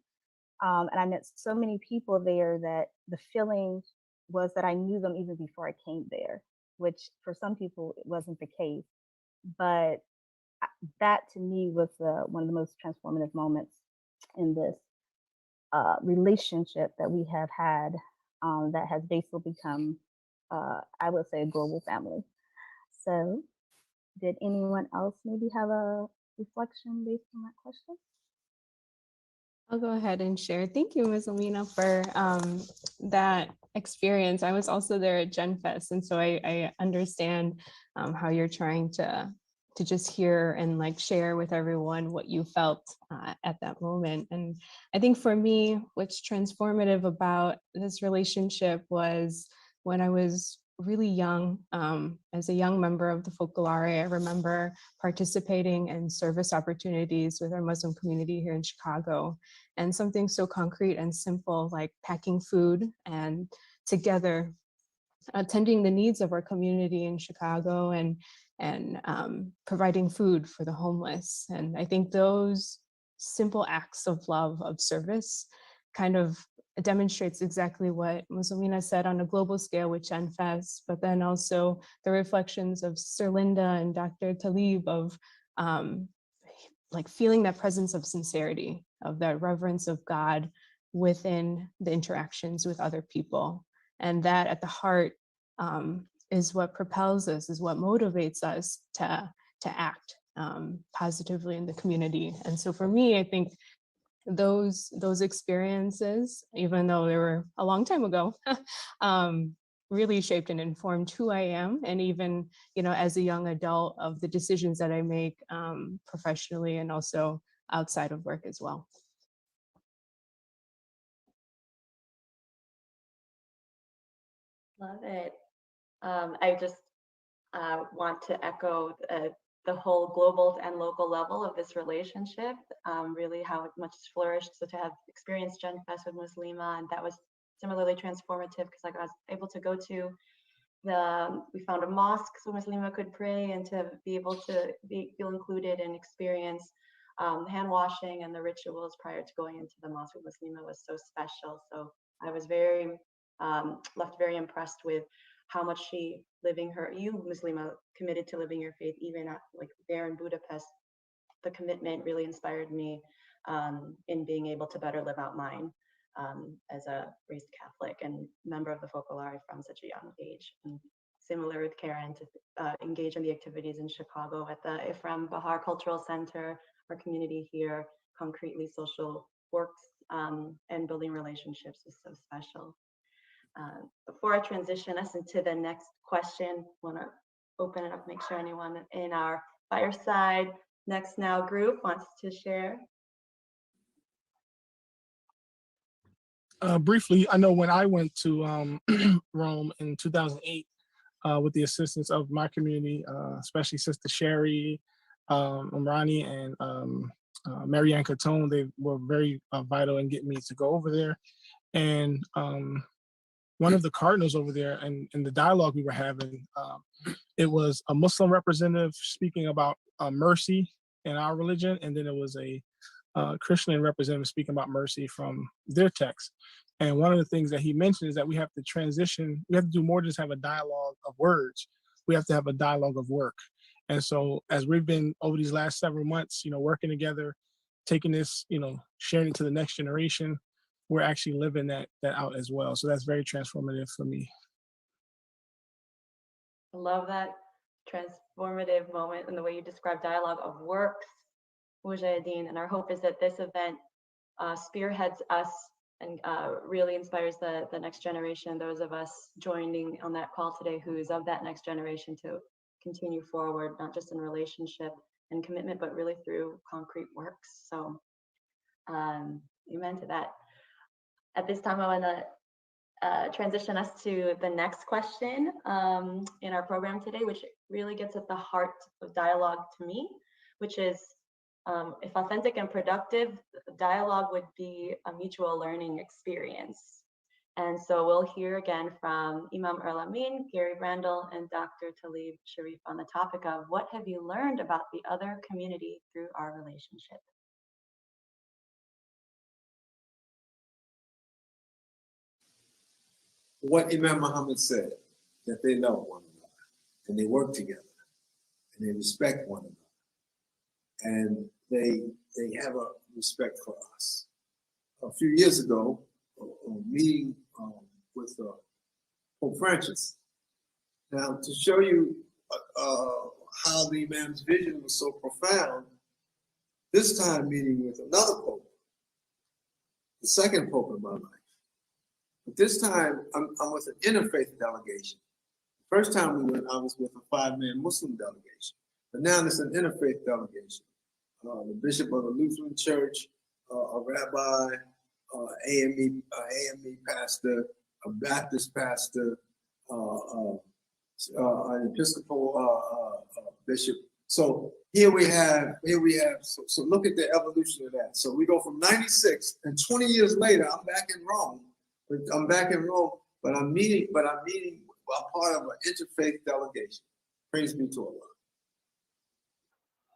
And I met so many people there that the feeling was that I knew them even before I came there, which for some people it wasn't the case. But that to me was one of the most transformative moments in this relationship that we have had that has basically become, I would say, a global family. So did anyone else maybe have a reflection based on that question? I'll go ahead and share. Thank you, Ms. Alina, for that experience. I was also there at Gen Fest, and so I understand how you're trying to just hear and like share with everyone what you felt at that moment. And I think for me, what's transformative about this relationship was when I was really young, as a young member of the Focolare, I remember participating in service opportunities with our Muslim community here in Chicago, and something so concrete and simple like packing food and together attending the needs of our community in Chicago and providing food for the homeless. And I think those simple acts of love, of service, kind of demonstrates exactly what Muslimina said on a global scale with Gen Fest, but then also the reflections of Sister Linda and Dr. Talib of like feeling that presence of sincerity, of that reverence of God within the interactions with other people. And that at the heart is what propels us, is what motivates us to act positively in the community. And so for me, I think those experiences, even though they were a long time ago, really shaped and informed who I am, and even, you know, as a young adult, of the decisions that I make professionally and also outside of work as well. Love it. I just want to echo the whole global and local level of this relationship, really how much it's flourished. So to have experienced Gen Fest with Muslima, and that was similarly transformative, because like I was able to go to we found a mosque so Muslima could pray, and to be able to feel included and experience hand washing and the rituals prior to going into the mosque with Muslima was so special. So I was left very impressed with how much Muslima, committed to living your faith, even like there in Budapest. The commitment really inspired me in being able to better live out mine as a raised Catholic and member of the Focolare from such a young age. And similar with Karen, to engage in the activities in Chicago at the Ephraim Bahar Cultural Center, our community here, concretely social works and building relationships is so special. Before I transition us into the next question, I want to open it up, make sure anyone in our Fireside Next Now group wants to share. Briefly, I know when I went to Rome in 2008, with the assistance of my community, especially Sister Sherry, Umrani, and Marianne Catone, they were very vital in getting me to go over there. And one of the cardinals over there, and in the dialogue we were having, it was a Muslim representative speaking about mercy in our religion, and then it was a Christian representative speaking about mercy from their text. And one of the things that he mentioned is that we have to transition, we have to do more than just have a dialogue of words. We have to have a dialogue of work. And so as we've been over these last several months, working together, taking this, sharing it to the next generation, we're actually living that out as well. So that's very transformative for me. I love that transformative moment and the way you describe dialogue of works, Mujahideen. And our hope is that this event spearheads us and really inspires the next generation, those of us joining on that call today who's of that next generation, to continue forward, not just in relationship and commitment, but really through concrete works. So amen to that. At this time, I want to transition us to the next question in our program today, which really gets at the heart of dialogue to me, which is if authentic and productive, dialogue would be a mutual learning experience. And so we'll hear again from Imam Amin, Gary Randall, and Dr. Talib Sharif on the topic of what have you learned about the other community through our relationship? What Imam Muhammad said, that they love one another, and they work together, and they respect one another, and they have a respect for us. A few years ago, a meeting with Pope Francis. Now, to show you how the Imam's vision was so profound, this time meeting with another Pope, the second Pope in my life. But this time, I'm with an interfaith delegation. First time we went, I was with a 5-man Muslim delegation. But now it's an interfaith delegation. The bishop of the Lutheran Church, a rabbi, AME pastor, a Baptist pastor, an Episcopal bishop. So here we have, so look at the evolution of that. So we go from 96, and 20 years later, I'm back in Rome. But I'm part of an interfaith delegation. Praise be to Allah.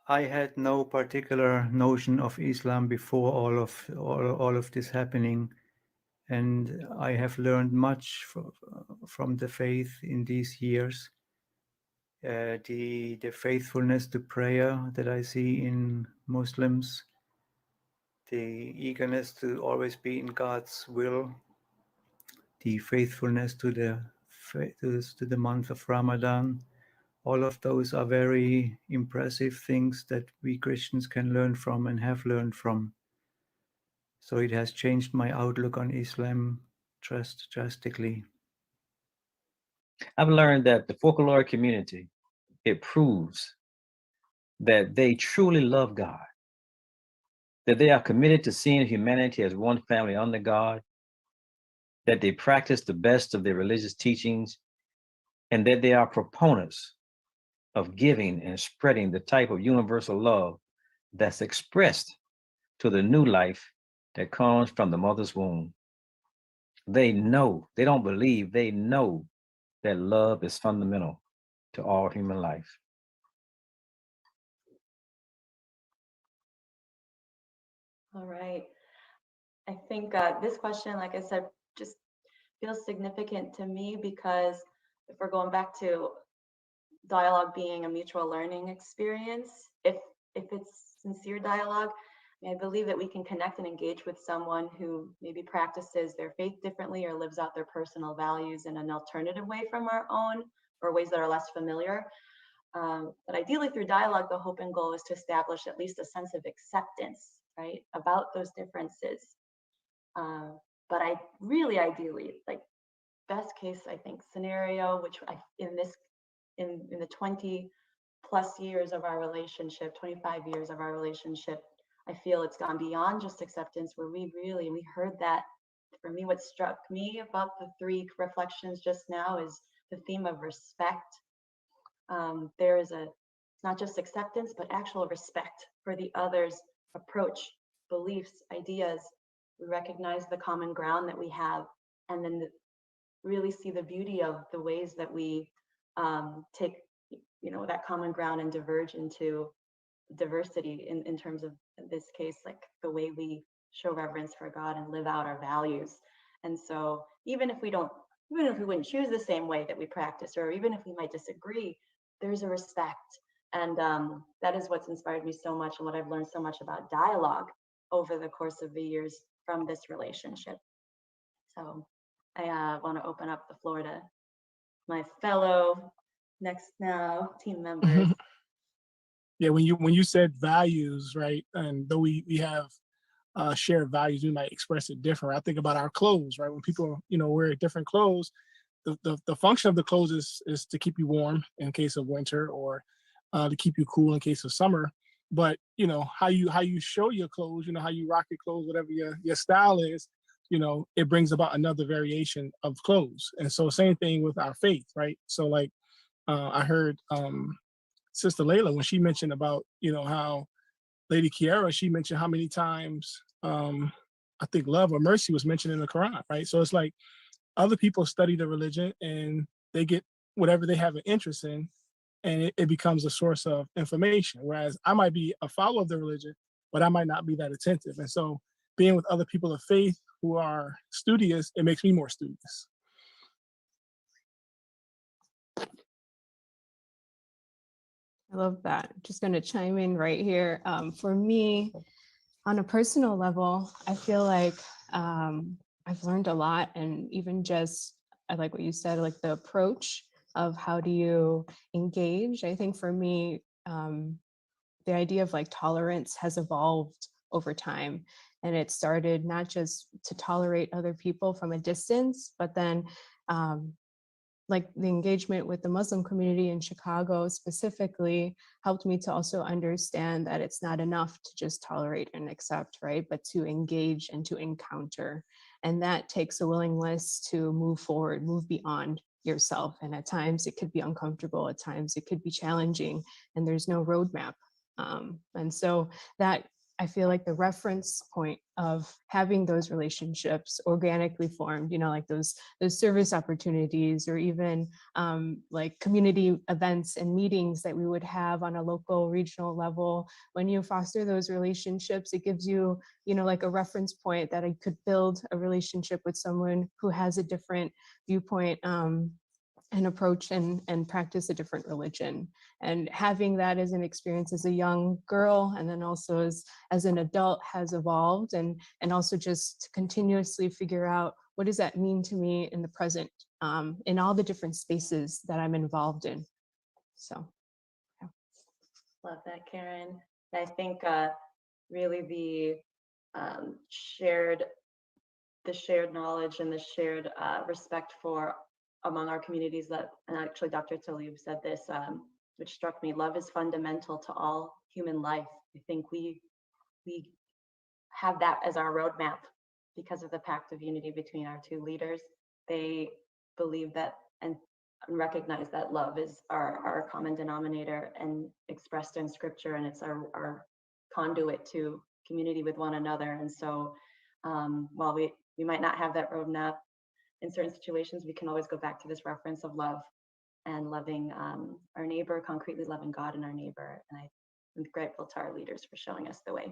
I had no particular notion of Islam before all of this happening, and I have learned much from the faith in these years. The faithfulness to prayer that I see in Muslims, the eagerness to always be in God's will, the faithfulness to the month of Ramadan. All of those are very impressive things that we Christians can learn from and have learned from. So it has changed my outlook on Islam drastically. I've learned that the Folklore community, it proves that they truly love God, that they are committed to seeing humanity as one family under God, that they practice the best of their religious teachings, and that they are proponents of giving and spreading the type of universal love that's expressed to the new life that comes from the mother's womb. They know, they don't believe, they know that love is fundamental to all human life. All right. I think this question, like I said, just feels significant to me because if we're going back to dialogue being a mutual learning experience, if it's sincere dialogue, I believe that we can connect and engage with someone who maybe practices their faith differently or lives out their personal values in an alternative way from our own, or ways that are less familiar. But ideally through dialogue, the hope and goal is to establish at least a sense of acceptance, right, about those differences. But I really ideally, like best case, I think, scenario, which in the 20 plus years of our relationship, 25 years of our relationship, I feel it's gone beyond just acceptance, where we heard that. For me, what struck me about the 3 reflections just now is the theme of respect. There is it's not just acceptance, but actual respect for the other's approach, beliefs, ideas. We recognize the common ground that we have, and then really see the beauty of the ways that we take, that common ground and diverge into diversity in terms of, in this case, like the way we show reverence for God and live out our values. And so even if we wouldn't choose the same way that we practice, or even if we might disagree, there's a respect. And that is what's inspired me so much, and what I've learned so much about dialogue over the course of the years from this relationship. So I want to open up the floor to my fellow team members. Yeah, when you said values, right? And though we have shared values, we might express it different. I think about our clothes, right? When people, wear different clothes, the function of the clothes is to keep you warm in case of winter, or to keep you cool in case of summer. But how you show your clothes, how you rock your clothes, whatever your style is, it brings about another variation of clothes. And so same thing with our faith, right? So like I heard Sister Layla, when she mentioned about, how Lady Kiara, she mentioned how many times I think love or mercy was mentioned in the Quran, right? So it's like other people study the religion and they get whatever they have an interest in, and it becomes a source of information. Whereas I might be a follower of the religion, but I might not be that attentive. And so being with other people of faith who are studious, it makes me more studious. I love that. Just going to chime in right here. For me, on a personal level, I feel like I've learned a lot, and even just, I like what you said, like the approach of how do you engage. I think for me, the idea of like tolerance has evolved over time, and it started not just to tolerate other people from a distance, but then like the engagement with the Muslim community in Chicago specifically helped me to also understand that it's not enough to just tolerate and accept, right? But to engage and to encounter. And that takes a willingness to move forward, move beyond yourself. And at times it could be uncomfortable, at times it could be challenging, and there's no roadmap. And so that, I feel like the reference point of having those relationships organically formed, like those service opportunities, or even like community events and meetings that we would have on a local, regional level. When you foster those relationships, it gives you, like a reference point that I could build a relationship with someone who has a different viewpoint and approach and practice a different religion. And having that as an experience as a young girl, and then also as an adult, has evolved, and also just to continuously figure out what does that mean to me in the present, in all the different spaces that I'm involved in. So yeah. Love that, Karen. I think really the shared knowledge and the shared respect for among our communities, that, and actually Dr. Talib said this, which struck me: love is fundamental to all human life. I think we have that as our roadmap because of the Pact of Unity between our two leaders. They believe that and recognize that love is our common denominator and expressed in scripture, and it's our conduit to community with one another. And so while we might not have that roadmap in certain situations, we can always go back to this reference of love and loving our neighbor, concretely loving God and our neighbor. And I'm grateful to our leaders for showing us the way.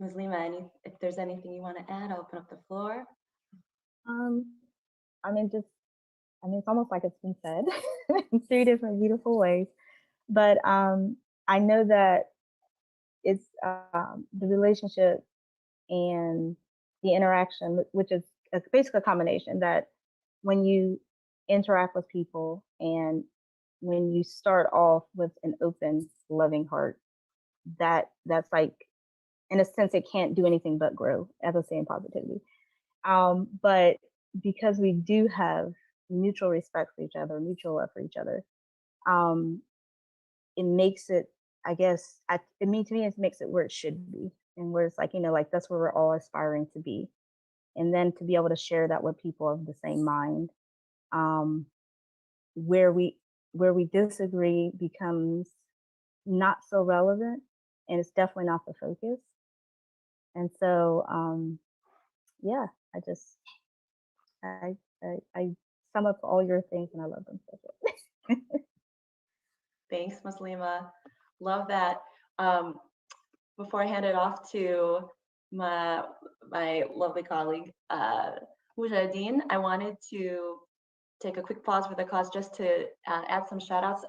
Muslima, if there's anything you want to add, I'll open up the floor. It's almost like it's been said in three different beautiful ways. But I know that it's the relationship and the interaction, which is basically a combination, that when you interact with people and when you start off with an open, loving heart, that's like, in a sense, it can't do anything but grow, as I say, in positivity. But because we do have mutual respect for each other, mutual love for each other, it makes it, I guess, to me, it makes it where it should be, and where it's like, like that's where we're all aspiring to be. And then to be able to share that with people of the same mind, where we disagree becomes not so relevant, and it's definitely not the focus. And so, yeah, I sum up all your things, and I love them so much. Thanks, Muslima. Love that. Before I hand it off to my lovely colleague, Mujahideen, I wanted to take a quick pause for the cause just to add some shout outs.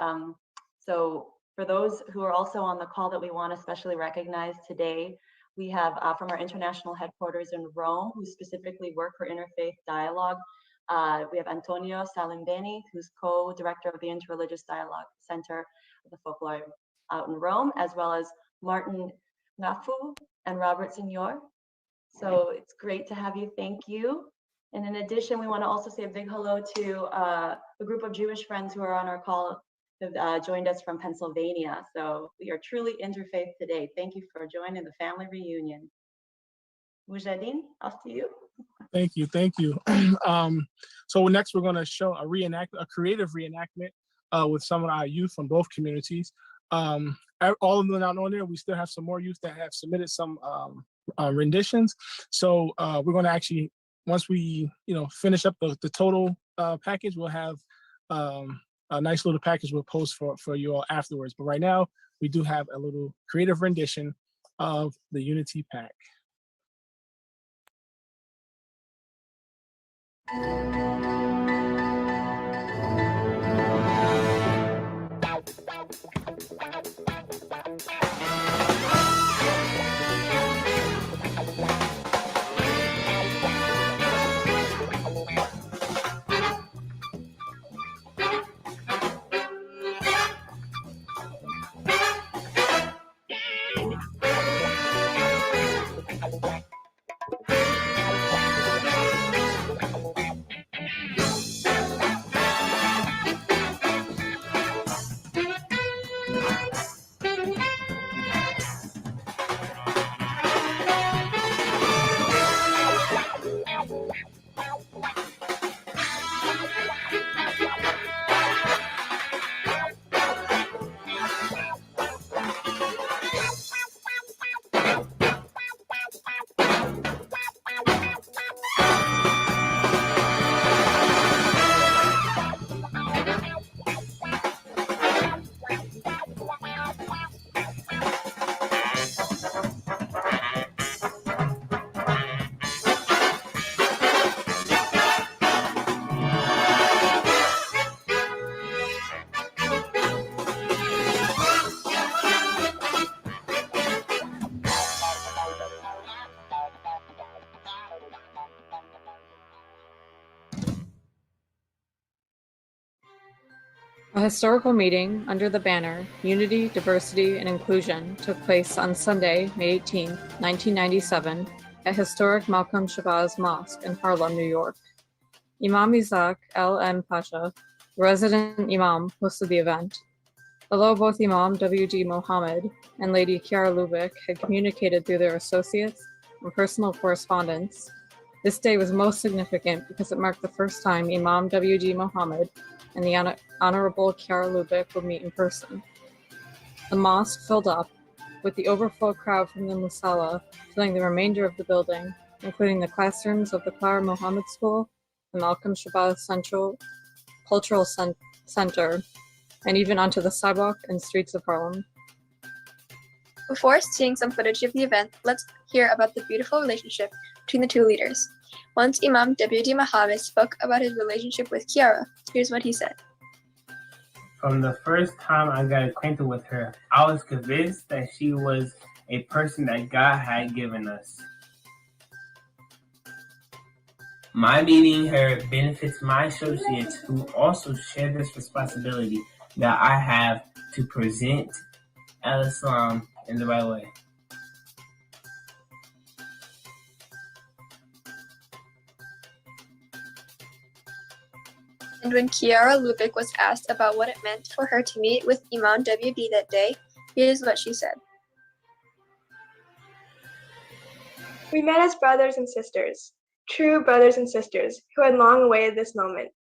So for those who are also on the call that we want to especially recognize today, we have from our international headquarters in Rome, who specifically work for interfaith dialogue. We have Antonio Salimbeni, who's co-director of the Interreligious Dialogue Center of the Folklore out in Rome, as well as Martin Ngafu and Robert Signor. So it's great to have you. Thank you. And in addition, we want to also say a big hello to a group of Jewish friends who are on our call, who have joined us from Pennsylvania. So we are truly interfaith today. Thank you for joining the family reunion. Mujahideen, off to you. Thank you, thank you. So next we're going to show a creative reenactment with some of our youth from both communities. All of them not on there. We still have some more youth that have submitted some renditions. So we're going to actually, once we finish up the total package, we'll have a nice little package we'll post for you all afterwards. But right now we do have a little creative rendition of the Unity Pact. A historical meeting under the banner Unity, Diversity, and Inclusion took place on Sunday, May 18, 1997, at historic Malcolm Shabazz Mosque in Harlem, New York. Imam Isaac L.M. Pasha, resident Imam, hosted the event. Although both Imam W.D. Mohammed and Lady Kiara Lubick had communicated through their associates and personal correspondence, this day was most significant because it marked the first time Imam W.D. Mohammed and the Honorable Kiara Lubick would meet in person. The mosque filled up, with the overflow crowd from the Musalla filling the remainder of the building, including the classrooms of the Clara Mohammed School, the Malcolm Shabazz Central Cultural Center, and even onto the sidewalk and streets of Harlem. Before seeing some footage of the event, let's hear about the beautiful relationship between the two leaders. Once Imam W.D. Mohammed spoke about his relationship with Kiara. Here's what he said. From the first time I got acquainted with her, I was convinced that she was a person that God had given us. My meeting her benefits my associates who also share this responsibility that I have to present Al-Islam in the right way. And when Kiara Lubick was asked about what it meant for her to meet with Imam W.D. that day, here's what she said. We met as brothers and sisters, true brothers and sisters, who had long awaited this moment.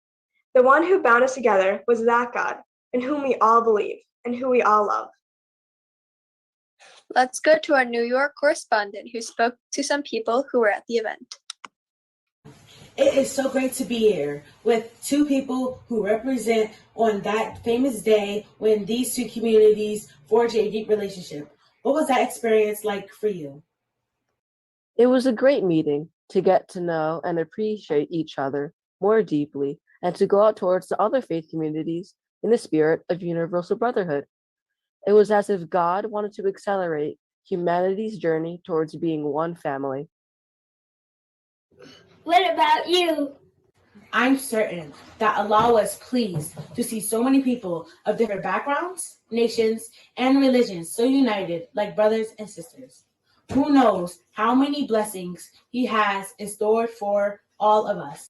The one who bound us together was that God, in whom we all believe, and who we all love. Let's go to our New York correspondent who spoke to some people who were at the event. It is so great to be here with two people who represent on that famous day when these two communities forged a deep relationship. What was that experience like for you? It was a great meeting to get to know and appreciate each other more deeply and to go out towards the other faith communities in the spirit of universal brotherhood. It was as if God wanted to accelerate humanity's journey towards being one family. What about you? I'm certain that Allah was pleased to see so many people of different backgrounds, nations, and religions so united like brothers and sisters. Who knows how many blessings He has in store for all of us.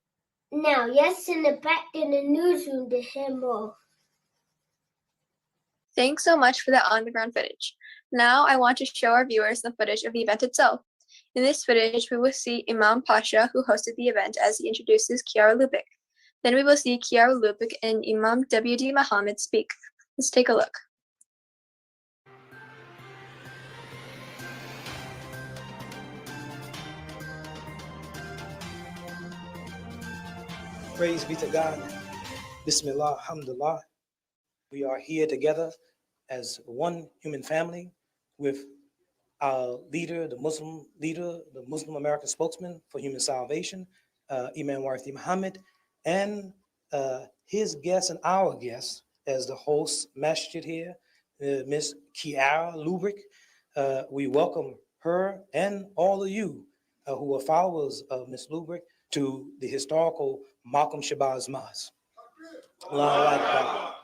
Now, let's send it back in the newsroom to hear more. Thanks so much for the on-the-ground footage. Now I want to show our viewers the footage of the event itself. In this footage, we will see Imam Pasha, who hosted the event, as he introduces Kiara Lubick. Then we will see Kiara Lubick and Imam W.D. Mohammed speak. Let's take a look. Praise be to God. Bismillah, alhamdulillah. We are here together as one human family with our leader, the Muslim American spokesman for human salvation, Imam Warith Deen Mohammed, and his guests and our guests as the host masjid here, Miss Kiara Lubrick. We welcome her and all of you who are followers of Miss Lubrick to the historical Malcolm Shabazz Mosque. Allahu Akbar.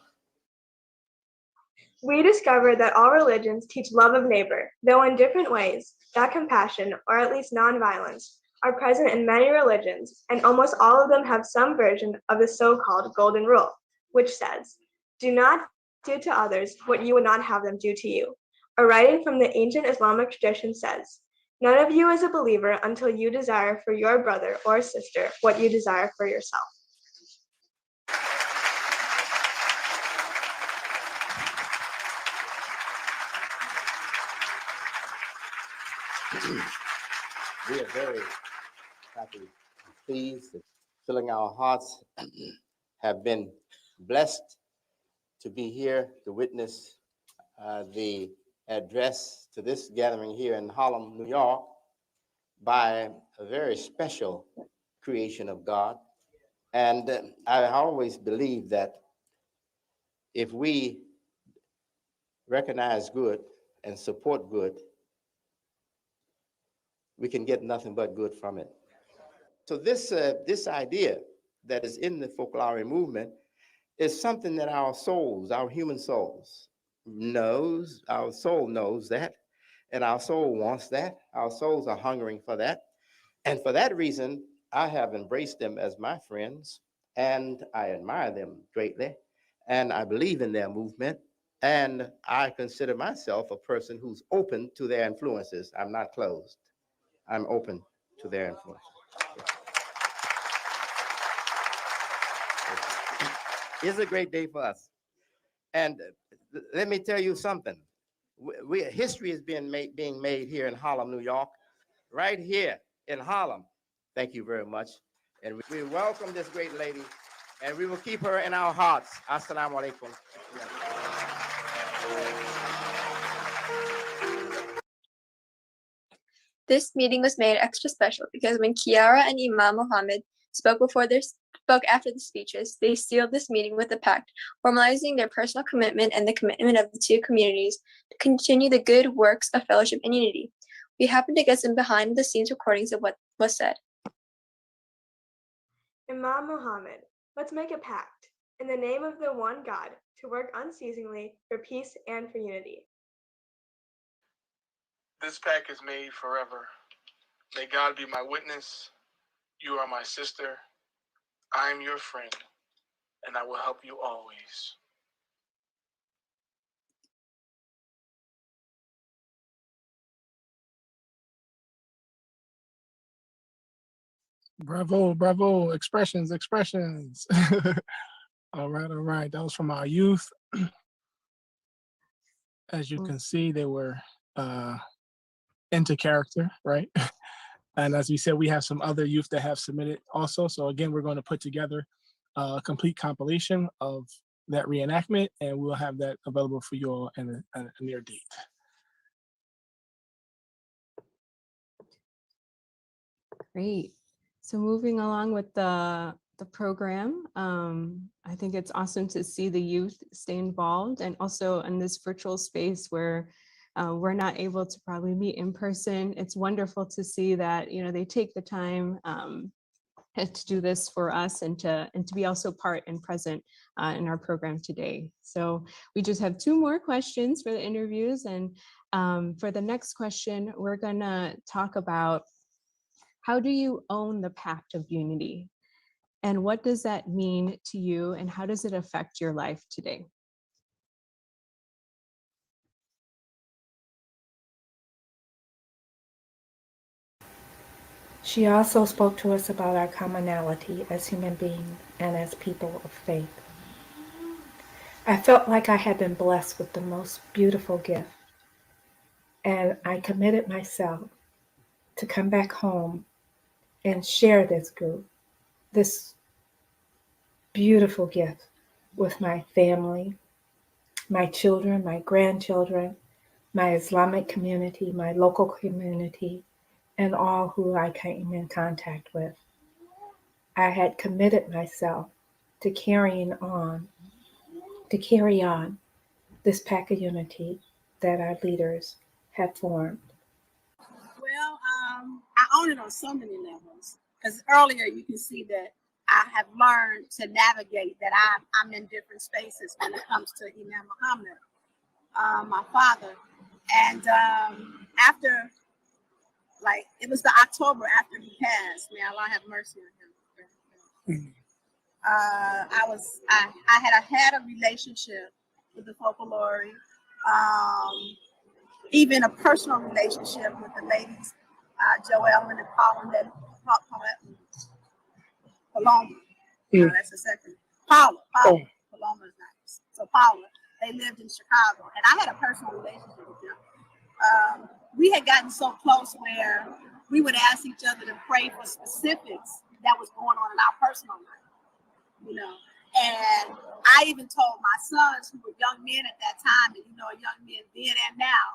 We discovered that all religions teach love of neighbor, though in different ways, that compassion, or at least nonviolence, are present in many religions, and almost all of them have some version of the so-called golden rule, which says, do not do to others what you would not have them do to you. A writing from the ancient Islamic tradition says, none of you is a believer until you desire for your brother or sister what you desire for yourself. We are very happy and pleased that filling our hearts have been blessed to be here to witness the address to this gathering here in Harlem, New York, by a very special creation of God. And I always believe that if we recognize good and support good, we can get nothing but good from it. So this idea that is in the Focolare movement is something that our souls, our human souls, knows, our soul knows that, and our soul wants that. Our souls are hungering for that. And for that reason, I have embraced them as my friends, and I admire them greatly, and I believe in their movement, and I consider myself a person who's open to their influences. I'm not closed. I'm open to their influence. It's a great day for us. And let me tell you something. History is being made here in Harlem, New York, right here in Harlem. Thank you very much. And we welcome this great lady, and we will keep her in our hearts. Assalamu alaikum. This meeting was made extra special because when Kiara and Imam Mohammed spoke after the speeches, they sealed this meeting with the Pact, formalizing their personal commitment and the commitment of the two communities to continue the good works of fellowship and unity. We happened to get some behind-the-scenes recordings of what was said. Imam Mohammed, let's make a pact in the name of the one God to work unceasingly for peace and for unity. This pact is made forever. May God be my witness. You are my sister. I am your friend, and I will help you always. Bravo, bravo, expressions. All right. That was from our youth. As you can see, they were into character, right? And as we said, we have some other youth that have submitted also. So again, we're going to put together a complete compilation of that reenactment, and we'll have that available for you all in a near date. Great. So moving along with the program, I think it's awesome to see the youth stay involved, and also in this virtual space where we're not able to probably meet in person. It's wonderful to see that, you know, they take the time to do this for us, and to be also part and present in our program today. So we just have 2 more questions for the interviews. And for the next question, we're gonna talk about, how do you own the Pact of Unity? And what does that mean to you, and how does it affect your life today? She also spoke to us about our commonality as human beings and as people of faith. I felt like I had been blessed with the most beautiful gift, and I committed myself to come back home and share this group, this beautiful gift, with my family, my children, my grandchildren, my Islamic community, my local community, and all who I came in contact with. I had committed myself to carry on this pact of unity that our leaders had formed. Well, I own it on so many levels. Because earlier you can see that I have learned to navigate, that I'm in different spaces when it comes to Imam Muhammad, my father. And after, like, it was the October after he passed, may Allah have mercy on him. I had a relationship with the Folklore, even a personal relationship with the ladies, Joelle and Paula, Paloma. No, that's the second. Paula. Paloma is nice. So Paula, they lived in Chicago, and I had a personal relationship with them. We had gotten so close where we would ask each other to pray for specifics that was going on in our personal life, you know. And I even told my sons, who were young men at that time, and you know, young men then and now,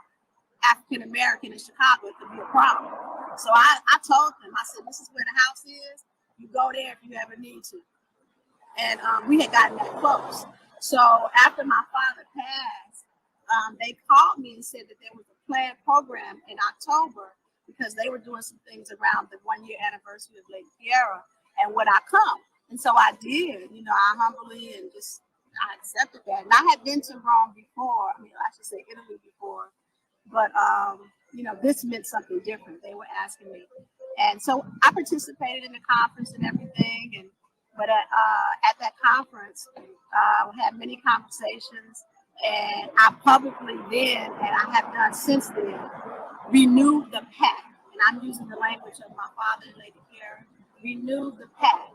African American in Chicago, it could be a problem. So I told them, I said, this is where the house is. You go there if you ever need to. And we had gotten that close. So after my father passed, they called me and said that there was a planned program in October, because they were doing some things around the 1-year anniversary of Lady Kiara, and would I come? And so I did, you know, I humbly and just, I accepted that. And I had been to Rome before, I should say Italy before, but, you know, this meant something different. They were asking me. And so I participated in the conference and everything. But at that conference, we had many conversations, and I publicly then, and I have done since then, renewed the pact. And I'm using the language of my father and Lady Kiara. Renewed the pact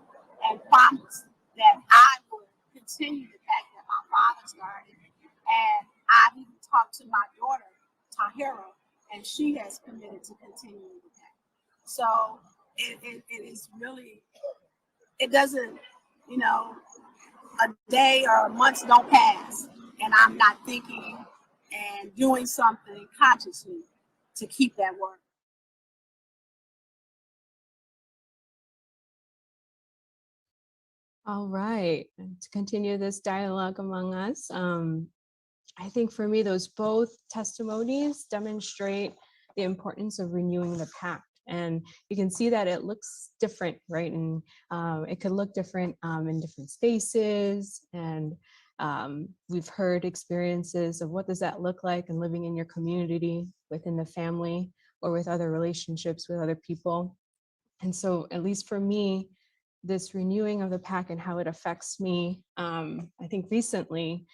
and promised that I would continue the pact that my father started. And I've even talked to my daughter, Tahira, and she has committed to continue the pact. So it is really, it doesn't, you know, a day or months don't pass and I'm not thinking and doing something consciously to keep that word. All right, and to continue this dialogue among us, I think for me, those both testimonies demonstrate the importance of renewing the pact. And you can see that it looks different, right? And it could look different in different spaces. And we've heard experiences of what does that look like and living in your community, within the family, or with other relationships with other people. And so, at least for me, this renewing of the pact and how it affects me, I think recently,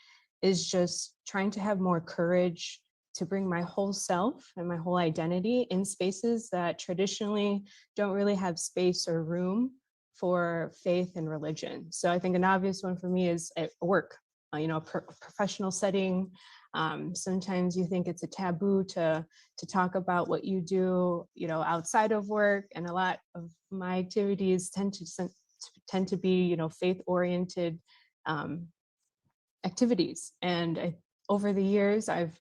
is just trying to have more courage to bring my whole self and my whole identity in spaces that traditionally don't really have space or room for faith and religion. So I think an obvious one for me is at work, you know, a professional setting, Sometimes you think it's a taboo to talk about what you do, outside of work. And a lot of my activities tend to be, faith-oriented activities. And over the years, I've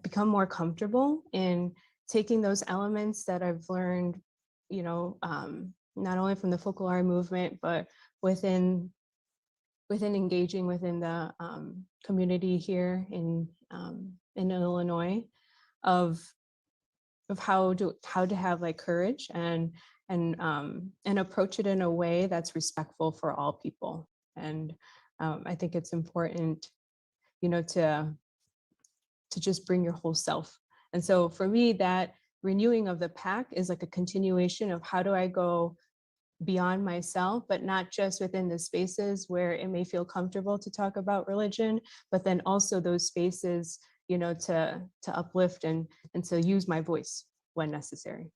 become more comfortable in taking those elements that I've learned, not only from the Focolare movement, but within engaging within the community here in Illinois, of how to have like courage and approach it in a way that's respectful for all people. And I think it's important, to just bring your whole self. And so for me, that renewing of the Pact is like a continuation of how do I go beyond myself, but not just within the spaces where it may feel comfortable to talk about religion, but then also those spaces, to uplift and to use my voice when necessary.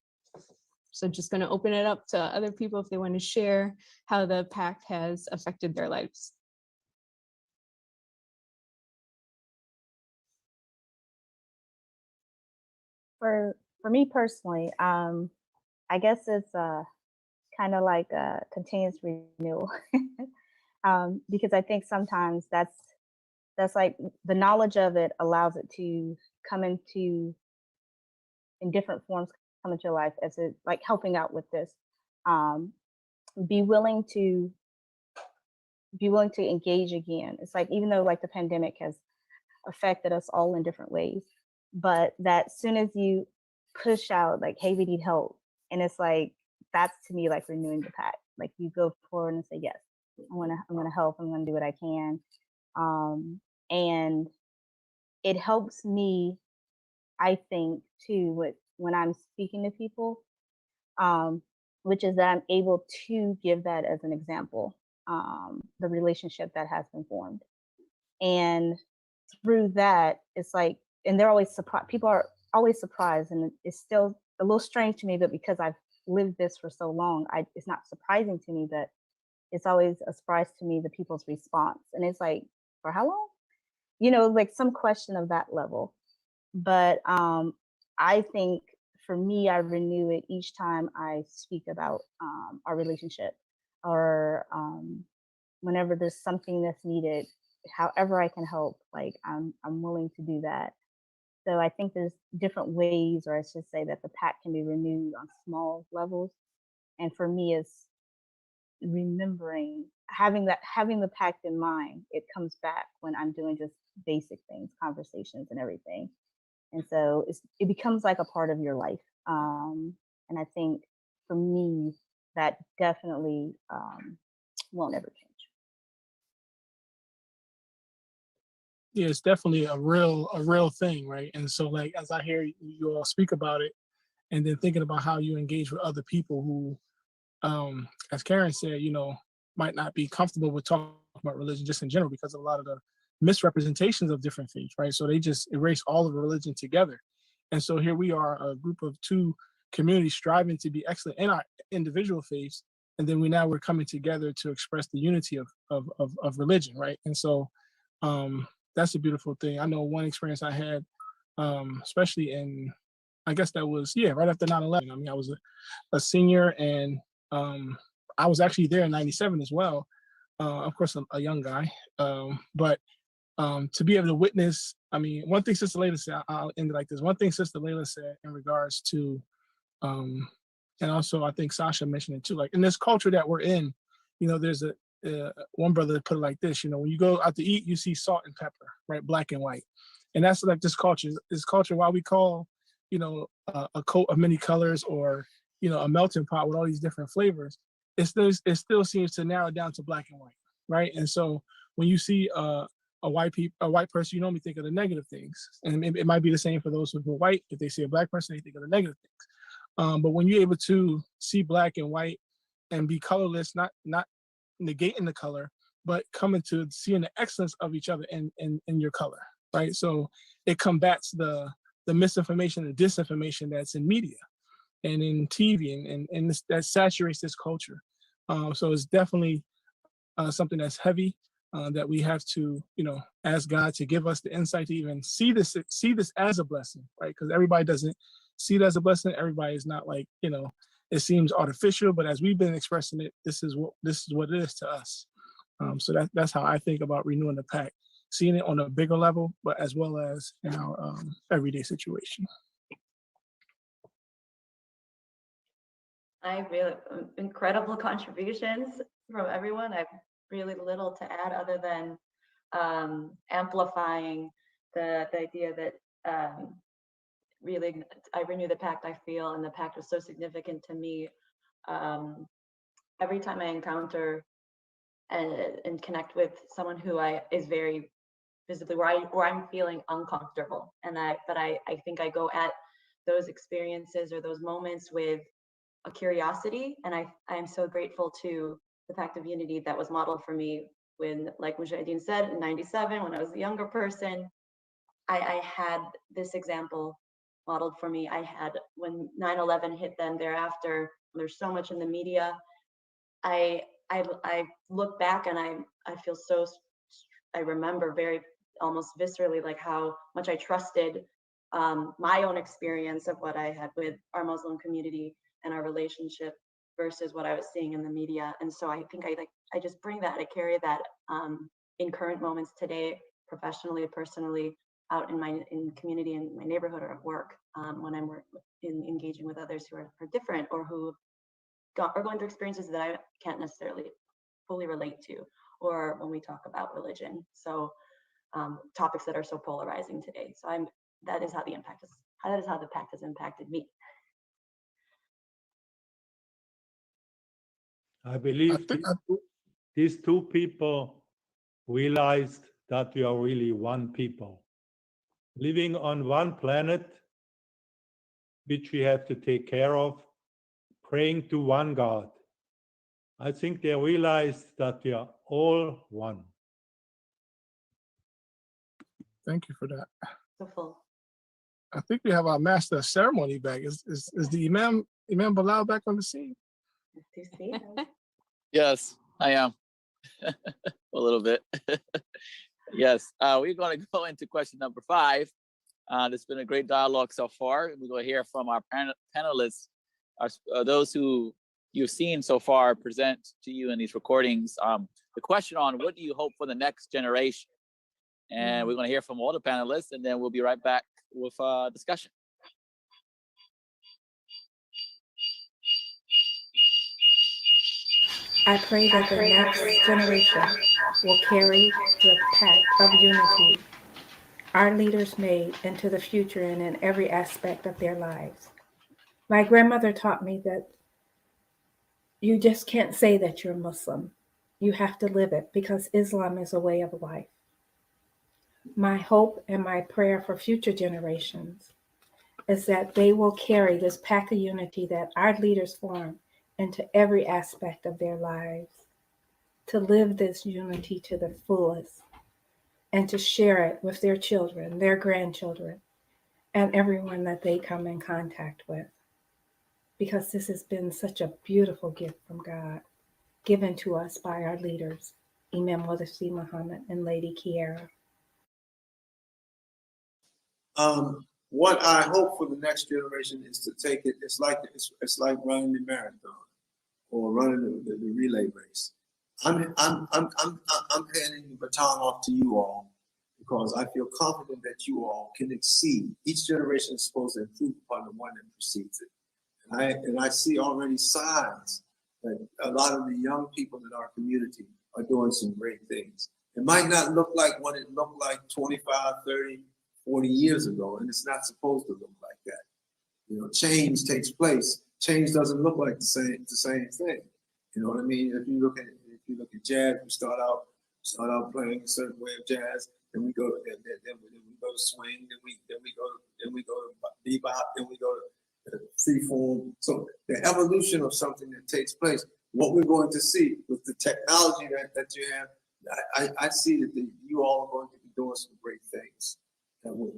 So just going to open it up to other people if they want to share how the Pact has affected their lives. For me personally, I guess it's kind of like a continuous renewal, because I think sometimes that's like the knowledge of it allows it to come into in different forms, come into your life as it like helping out with this. Be willing to engage again. It's like, even though like the pandemic has affected us all in different ways, but that soon as you push out like, hey, we need help, and it's like, that's to me like renewing the Pact. Like you go forward and say, yes, I'm gonna help, I'm gonna do what I can. And it helps me, I think, too, when I'm speaking to people, which is that I'm able to give that as an example, the relationship that has been formed. And through that, it's like, and they're always surprised, people are always surprised, and it's still a little strange to me, but because I've lived this for so long, it's not surprising to me, but it's always a surprise to me, the people's response. And it's like, for how long? Like some question of that level. But I think for me, I renew it each time I speak about our relationship, or whenever there's something that's needed, however I can help, like I'm willing to do that. So I think there's different ways, or I should say that the Pact can be renewed on small levels. And for me, it's remembering, having the Pact in mind. It comes back when I'm doing just basic things, conversations and everything. And so it becomes like a part of your life. And I think for me, that definitely won't ever change. Yeah, it's definitely a real thing, right? And so like, as I hear you all speak about it, and then thinking about how you engage with other people who, as Karen said, might not be comfortable with talking about religion just in general because of a lot of the misrepresentations of different faiths, right? So they just erase all of religion together. And so here we are, a group of two communities striving to be excellent in our individual faiths, and then we're coming together to express the unity of religion, right? And so that's a beautiful thing. I know one experience I had, especially in, I guess that was, right after 9/11. I mean, I was a senior, and I was actually there in 97 as well. Of course, a young guy, but to be able to witness, I mean, one thing Sister Layla said, I'll end it like this. One thing Sister Layla said in regards to, and also I think Sasha mentioned it too, like in this culture that we're in, there's one brother put it like this, when you go out to eat, you see salt and pepper, right? Black and white. And that's like this culture, why we call, a coat of many colors, or, a melting pot with all these different flavors. It still seems to narrow down to black and white, right? And so when you see a white person, you normally think of the negative things. And it might be the same for those who are white. If they see a black person, they think of the negative things. But when you're able to see black and white and be colorless, not negating the color, but coming to seeing the excellence of each other in your color, right? So it combats the misinformation and disinformation that's in media and in TV, and that saturates this culture. So it's definitely something that's heavy, that we have to, ask God to give us the insight to even see this as a blessing, right? Because everybody doesn't see it as a blessing. Everybody is not like, it seems artificial, but as we've been expressing it, this is what it is to us. So that's how I think about renewing the pact, seeing it on a bigger level, but as well as in our everyday situation. I really incredible contributions from everyone. I've really little to add other than amplifying the idea that really I renew the pact, I feel, and the pact was so significant to me. Every time I encounter and connect with someone who is very visibly where I'm feeling uncomfortable, but I think I go at those experiences or those moments with a curiosity, and I am so grateful to the Pact of Unity that was modeled for me when, like Mujahideen said, in '97, when I was a younger person, I had this example modeled for me. I had, when 9/11 hit, then thereafter, there's so much in the media, I look back and I feel so, I remember very almost viscerally like how much I trusted my own experience of what I had with our Muslim community and our relationship versus what I was seeing in the media. And so I think I just bring that, I carry that in current moments today, professionally, personally, out in community, in my neighborhood or at work, when I'm engaging with others who are different or who are going through experiences that I can't necessarily fully relate to, or when we talk about religion. So topics that are so polarizing today. So that is how the pact has impacted me. I believe these two people realized that we are really one people, living on one planet, which we have to take care of, praying to one God. I think they realized that we are all one. Thank you for that. So full. I think we have our master of ceremony back. Is the Imam Bilal back on the scene? Yes, I am. A little bit. Yes, we're going to go into question number 5. There's been a great dialogue so far. We're going to hear from our panelists, those who you've seen so far present to you in these recordings. The question on what do you hope for the next generation? And we're going to hear from all the panelists, and then we'll be right back with discussion. I pray that the next generation will carry the pact of unity our leaders made into the future and in every aspect of their lives. My grandmother taught me that you just can't say that you're Muslim. You have to live it, because Islam is a way of life. My hope and my prayer for future generations is that they will carry this pact of unity that our leaders formed into every aspect of their lives, to live this unity to the fullest, and to share it with their children, their grandchildren, and everyone that they come in contact with. Because this has been such a beautiful gift from God, given to us by our leaders, Imam Warith Deen Mohammed and Lady Kiara. What I hope for the next generation is to take it. It's like running the marathon or running the relay race. I'm handing the baton off to you all because I feel confident that you all can exceed. Each generation is supposed to improve upon the one that precedes it. And I see already signs that a lot of the young people in our community are doing some great things. It might not look like what it looked like 25, 30, 40 years ago, and it's not supposed to look like that. Change takes place. Change doesn't look like the same thing. You know what I mean? If you look at jazz, we start out playing a certain way of jazz, then we go to swing, then we go to bebop, then we go to free form. So the evolution of something that takes place, what we're going to see with the technology that you have, I see that you all are going to be doing some great things that will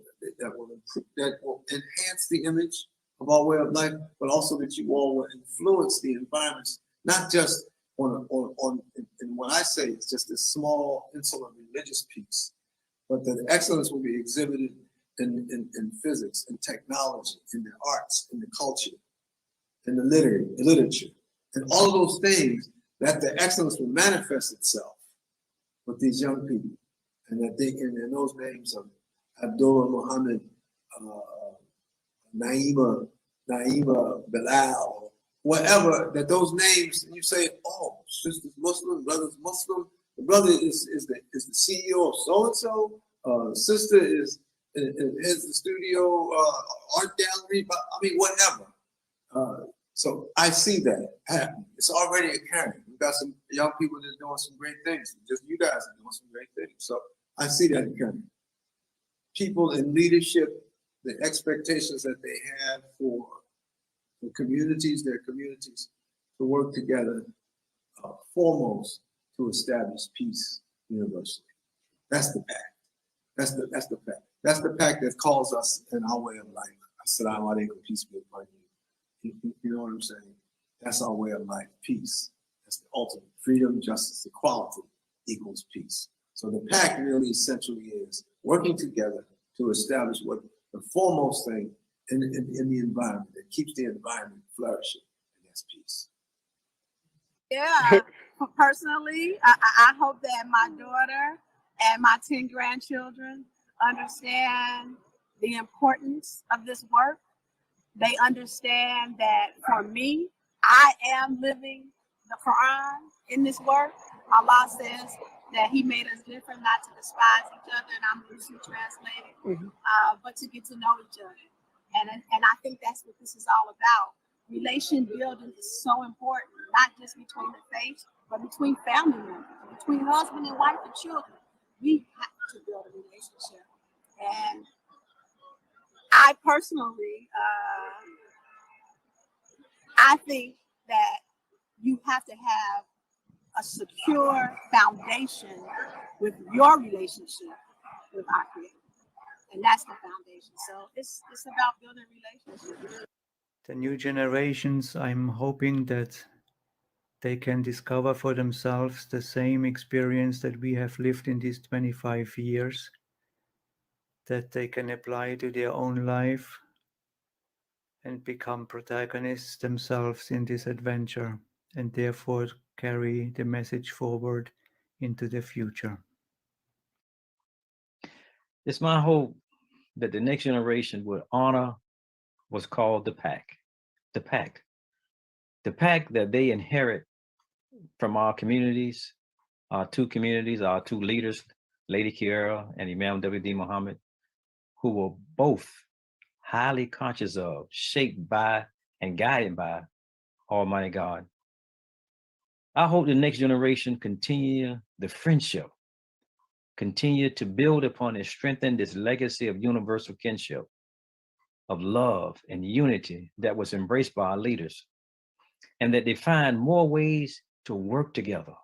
improve, that will enhance the image of our way of life, but also that you all will influence the environments, not just in what I say is just this small, insular religious piece, but the excellence will be exhibited in physics, in technology, in the arts, in the culture, in the literature, and all of those things, that the excellence will manifest itself with these young people, and that they, in those names of Abdullah Muhammad, Naima, Bilal, whatever, that those names, and you say, oh, sisters Muslim, brothers Muslim, the brother is the CEO of so-and-so, sister is the studio art gallery, I mean, whatever. So I see that happening. It's already occurring. We've got some young people that are doing some great things. Just you guys are doing some great things. So I see that occurring. People in leadership, the expectations that they have for the communities, their communities, to work together, foremost to establish peace universally. That's the pact. That's the pact. That's the pact that calls us in our way of life. Assalamu alaikum, peace be upon you. You know what I'm saying? That's our way of life, peace. That's the ultimate. Freedom, justice, equality equals peace. So the pact really essentially is working together to establish what the foremost thing in the environment that keeps the environment flourishing, and that's peace. Yeah, personally, I hope that my daughter and my 10 grandchildren understand the importance of this work. They understand that for me, I am living the Quran in this work. Allah says that He made us different, not to despise each other, and I'm loosely translated, but to get to know each other. And I think that's what this is all about. Relation building is so important, not just between the faiths, but between family members, between husband and wife and children. We have to build a relationship. And I personally, I think that you have to have a secure foundation with your relationship with our Creator. And that's the foundation. So it's about building relationships. The new generations, I'm hoping that they can discover for themselves the same experience that we have lived in these 25 years, that they can apply to their own life and become protagonists themselves in this adventure, and therefore carry the message forward into the future. It's my hope that the next generation would honor what's called the Pact. The Pact. The Pact that they inherit from our communities, our two leaders, Lady Kiara and Imam Warith Deen Mohammed, who were both highly conscious of, shaped by, and guided by Almighty God. I hope the next generation continue the friendship, continue to build upon and strengthen this legacy of universal kinship, of love and unity that was embraced by our leaders, and that they find more ways to work together,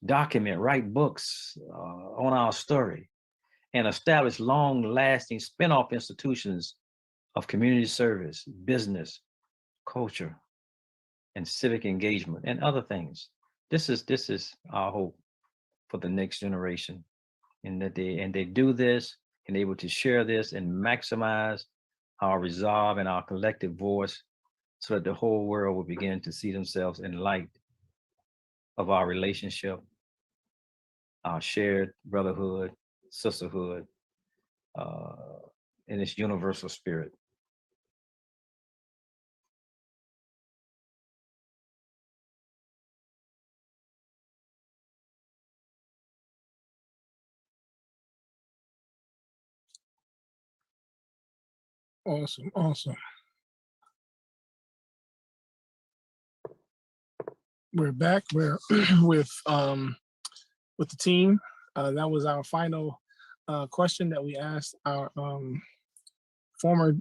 document, write books on our story, and establish long-lasting spin-off institutions of community service, business, culture, and civic engagement, and other things. This is our hope for the next generation, and that they do this and able to share this and maximize our resolve and our collective voice, so that the whole world will begin to see themselves in light of our relationship, our shared brotherhood, sisterhood, in its universal spirit. Awesome, awesome. We're back. We're with the team. That was our final question that we asked our former.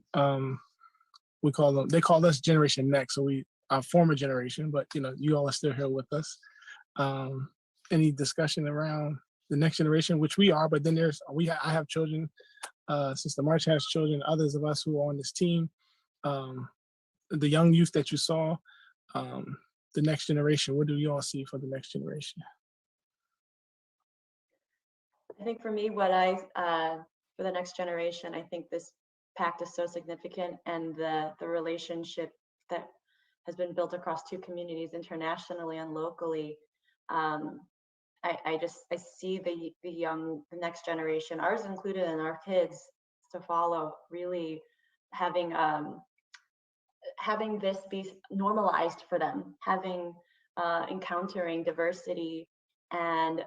We call them. They call us Generation Next. So our former generation, but you all are still here with us. Any discussion around the next generation, which we are, but then I have children. Sister March has children. Others of us who are on this team, the young youth that you saw. the next generation? What do you all see for the next generation? I think for me, for the next generation, I think this pact is so significant, and the relationship that has been built across two communities internationally and locally. I see the next generation, ours included, and our kids to follow, really having this be normalized for them, encountering diversity and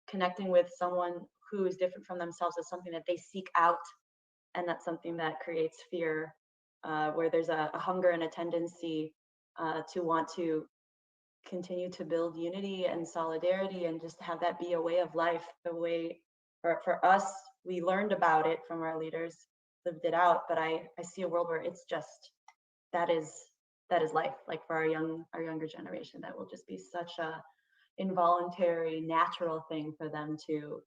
connecting with someone who is different from themselves is something that they seek out, and that's something that creates fear, where there's a hunger and a tendency to want to continue to build unity and solidarity, and just have that be a way of life. The way for us, we learned about it from our leaders, lived it out, but I see a world where it's just that is life. Like for our younger generation, that will just be such a involuntary, natural thing for them to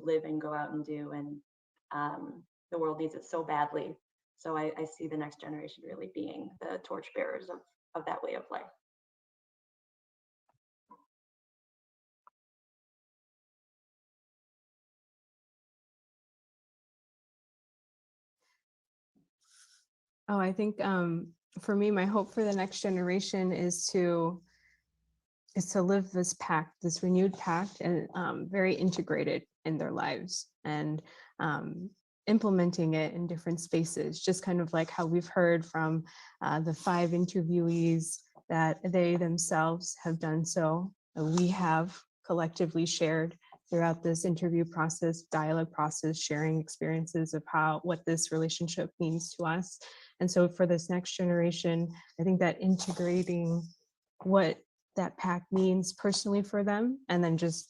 live and go out and do, and the world needs it so badly. So I see the next generation really being the torchbearers of that way of life. Oh, I think for me, my hope for the next generation is to live this pact, this renewed pact, and very integrated in their lives, and implementing it in different spaces, just kind of like how we've heard from the 5 interviewees that they themselves have done so. We have collectively shared throughout this interview process, dialogue process, sharing experiences of what this relationship means to us. And so for this next generation, I think that integrating what that pact means personally for them, and then just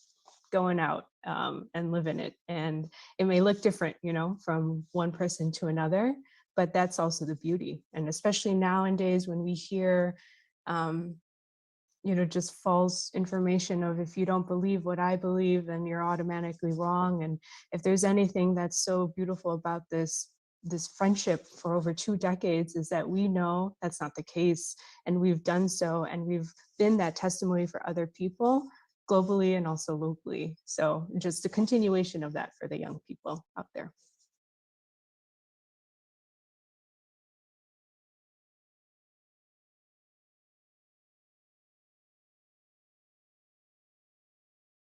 going out and living it. And it may look different, from one person to another, but that's also the beauty. And especially nowadays when we hear, just false information of, if you don't believe what I believe, then you're automatically wrong. And if there's anything that's so beautiful about this friendship for over 2 decades, is that we know that's not the case, and we've done so, and we've been that testimony for other people globally and also locally. So just a continuation of that for the young people out there.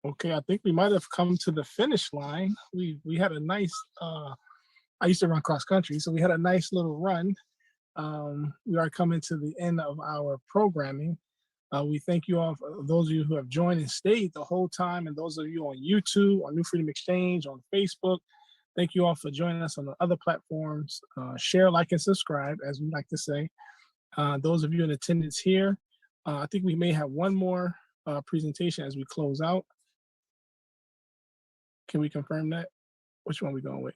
Okay, I think we might have come to the finish line. We had a nice, I used to run cross country, so we had a nice little run. We are coming to the end of our programming. We thank you all, for those of you who have joined and stayed the whole time, and those of you on YouTube, on New Freedom Exchange, on Facebook. Thank you all for joining us on the other platforms. Share, like, and subscribe, as we like to say. Those of you in attendance here, I think we may have one more presentation as we close out. Can we confirm that? Which one are we going with?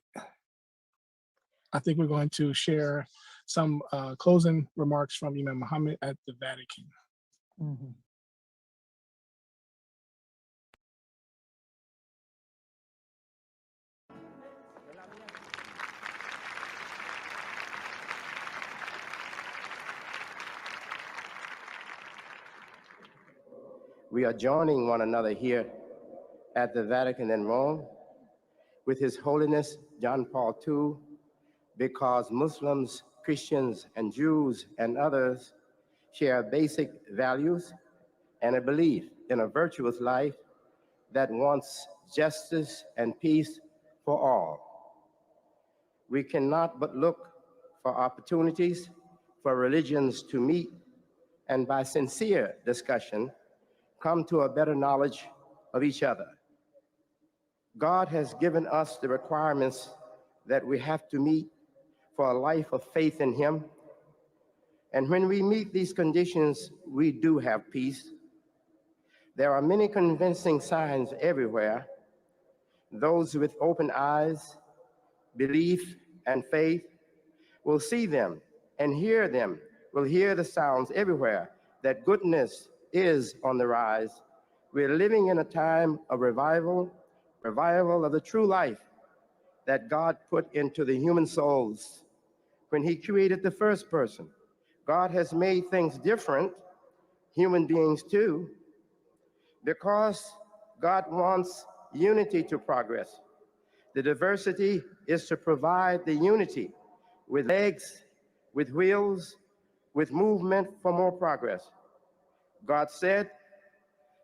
I think we're going to share some closing remarks from Imam Mohammed at the Vatican. Mm-hmm. We are joining one another here at the Vatican in Rome with His Holiness John Paul II, because Muslims, Christians, and Jews and others share basic values and a belief in a virtuous life that wants justice and peace for all. We cannot but look for opportunities for religions to meet, and by sincere discussion, come to a better knowledge of each other. God has given us the requirements that we have to meet for a life of faith in Him. And when we meet these conditions, we do have peace. There are many convincing signs everywhere. Those with open eyes, belief, and faith will see them and hear them, will hear the sounds everywhere that goodness is on the rise. We're living in a time of revival of the true life that God put into the human souls when He created the first person, God has made things different, human beings too, because God wants unity to progress. The diversity is to provide the unity with legs, with wheels, with movement for more progress. God said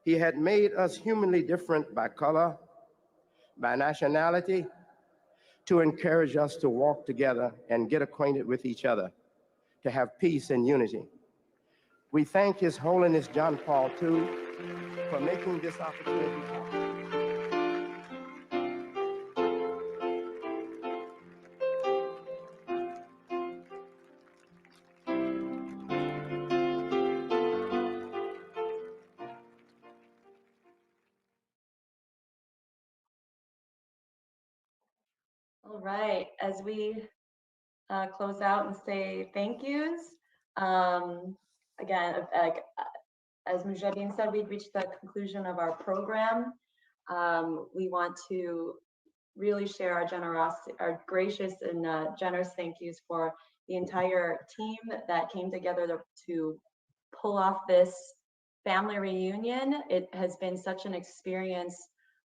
he had made us humanly different by color, by nationality, to encourage us to walk together and get acquainted with each other, to have peace and unity. We thank His Holiness John Paul II for making this opportunity possible. All right, as we close out and say thank yous, again, as Mujahideen said, we've reached the conclusion of our program. We want to really share our generosity, our gracious and generous thank yous for the entire team that came together to pull off this family reunion. It has been such an experience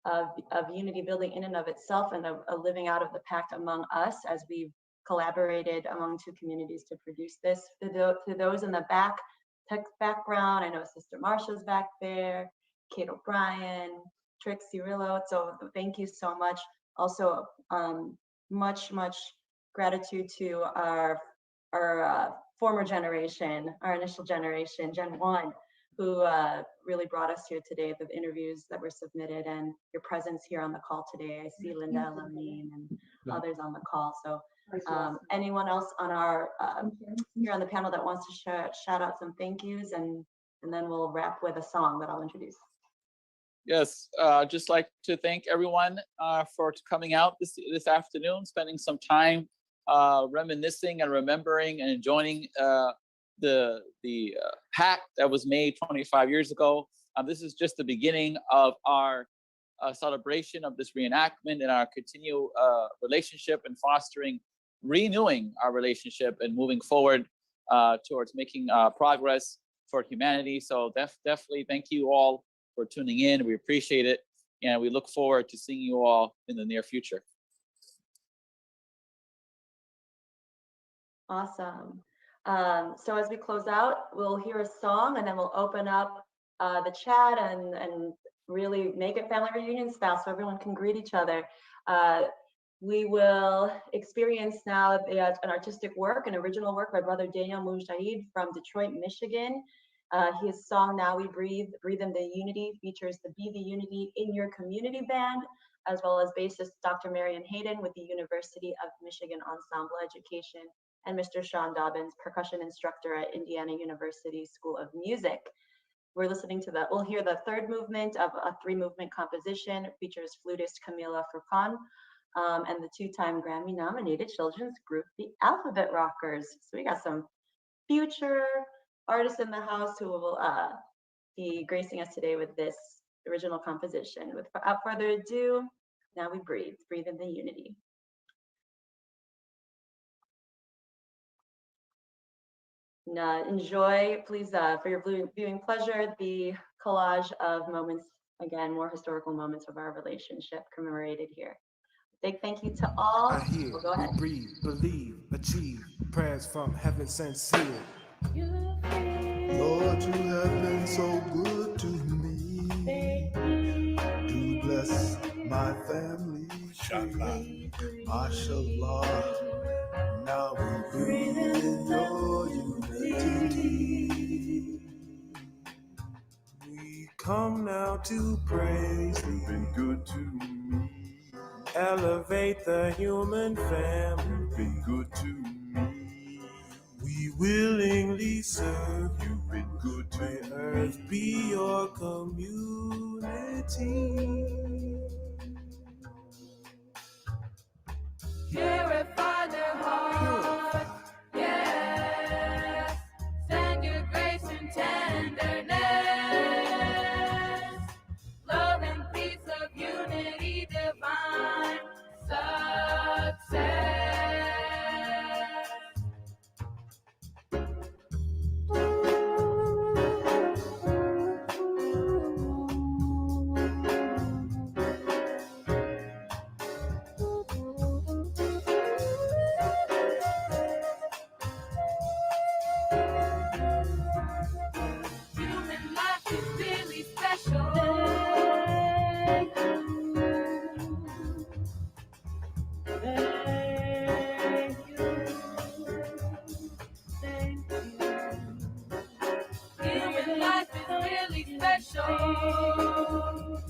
of unity building in and of itself, and of living out of the pact among us as we've collaborated among two communities to produce this. To those in the background, I know Sister Marsha's back there, Kate O'Brien, Trixie Rillo, so thank you so much. Also, much gratitude to our former generation, our initial generation, Gen 1, who really brought us here today, the interviews that were submitted and your presence here on the call today. I see Linda Lamine and others on the call. So anyone else on our here on the panel that wants to shout out some thank yous, and then we'll wrap with a song that I'll introduce. Yes, just like to thank everyone for coming out this afternoon, spending some time reminiscing and remembering and enjoying the pact that was made 25 years ago. This is just the beginning of our celebration of this reenactment and our continued relationship and renewing our relationship and moving forward towards making progress for humanity. So definitely thank you all for tuning in. We appreciate it, and we look forward to seeing you all in the near future. Awesome. So as we close out, we'll hear a song, and then we'll open up the chat and really make it family reunion style so everyone can greet each other. We will experience now an artistic work, an original work by Brother Daniel Mujahid from Detroit, Michigan. His song, Now We Breathe in the Unity, features the Be the Unity in Your Community Band, as well as bassist Dr. Marion Hayden with the University of Michigan Ensemble Education, and Mr. Sean Dobbins, percussion instructor at Indiana University School of Music. We're listening to we'll hear the third movement of a 3-movement composition. It features flutist Camila Furqan and the 2-time Grammy-nominated children's group, the Alphabet Rockers. So we got some future artists in the house who will be gracing us today with this original composition. Without further ado, Now We Breathe in the Unity. Enjoy, please, for your viewing pleasure, the collage of moments, again, more historical moments of our relationship commemorated here. Big thank you to all. I hear, go ahead. Breathe, believe, achieve, prayers from heaven sincere. Lord, you have been so good to me. Do bless my family tree. Mashallah, now we breathe in your unity. We come now to praise thee. You've been good to me. Elevate the human family. You've been good to me. We willingly serve. You've been good to May me. earth be your community. Purify their hearts, yes. Send your grace and tenderness, love and peace of unity, divine success. special.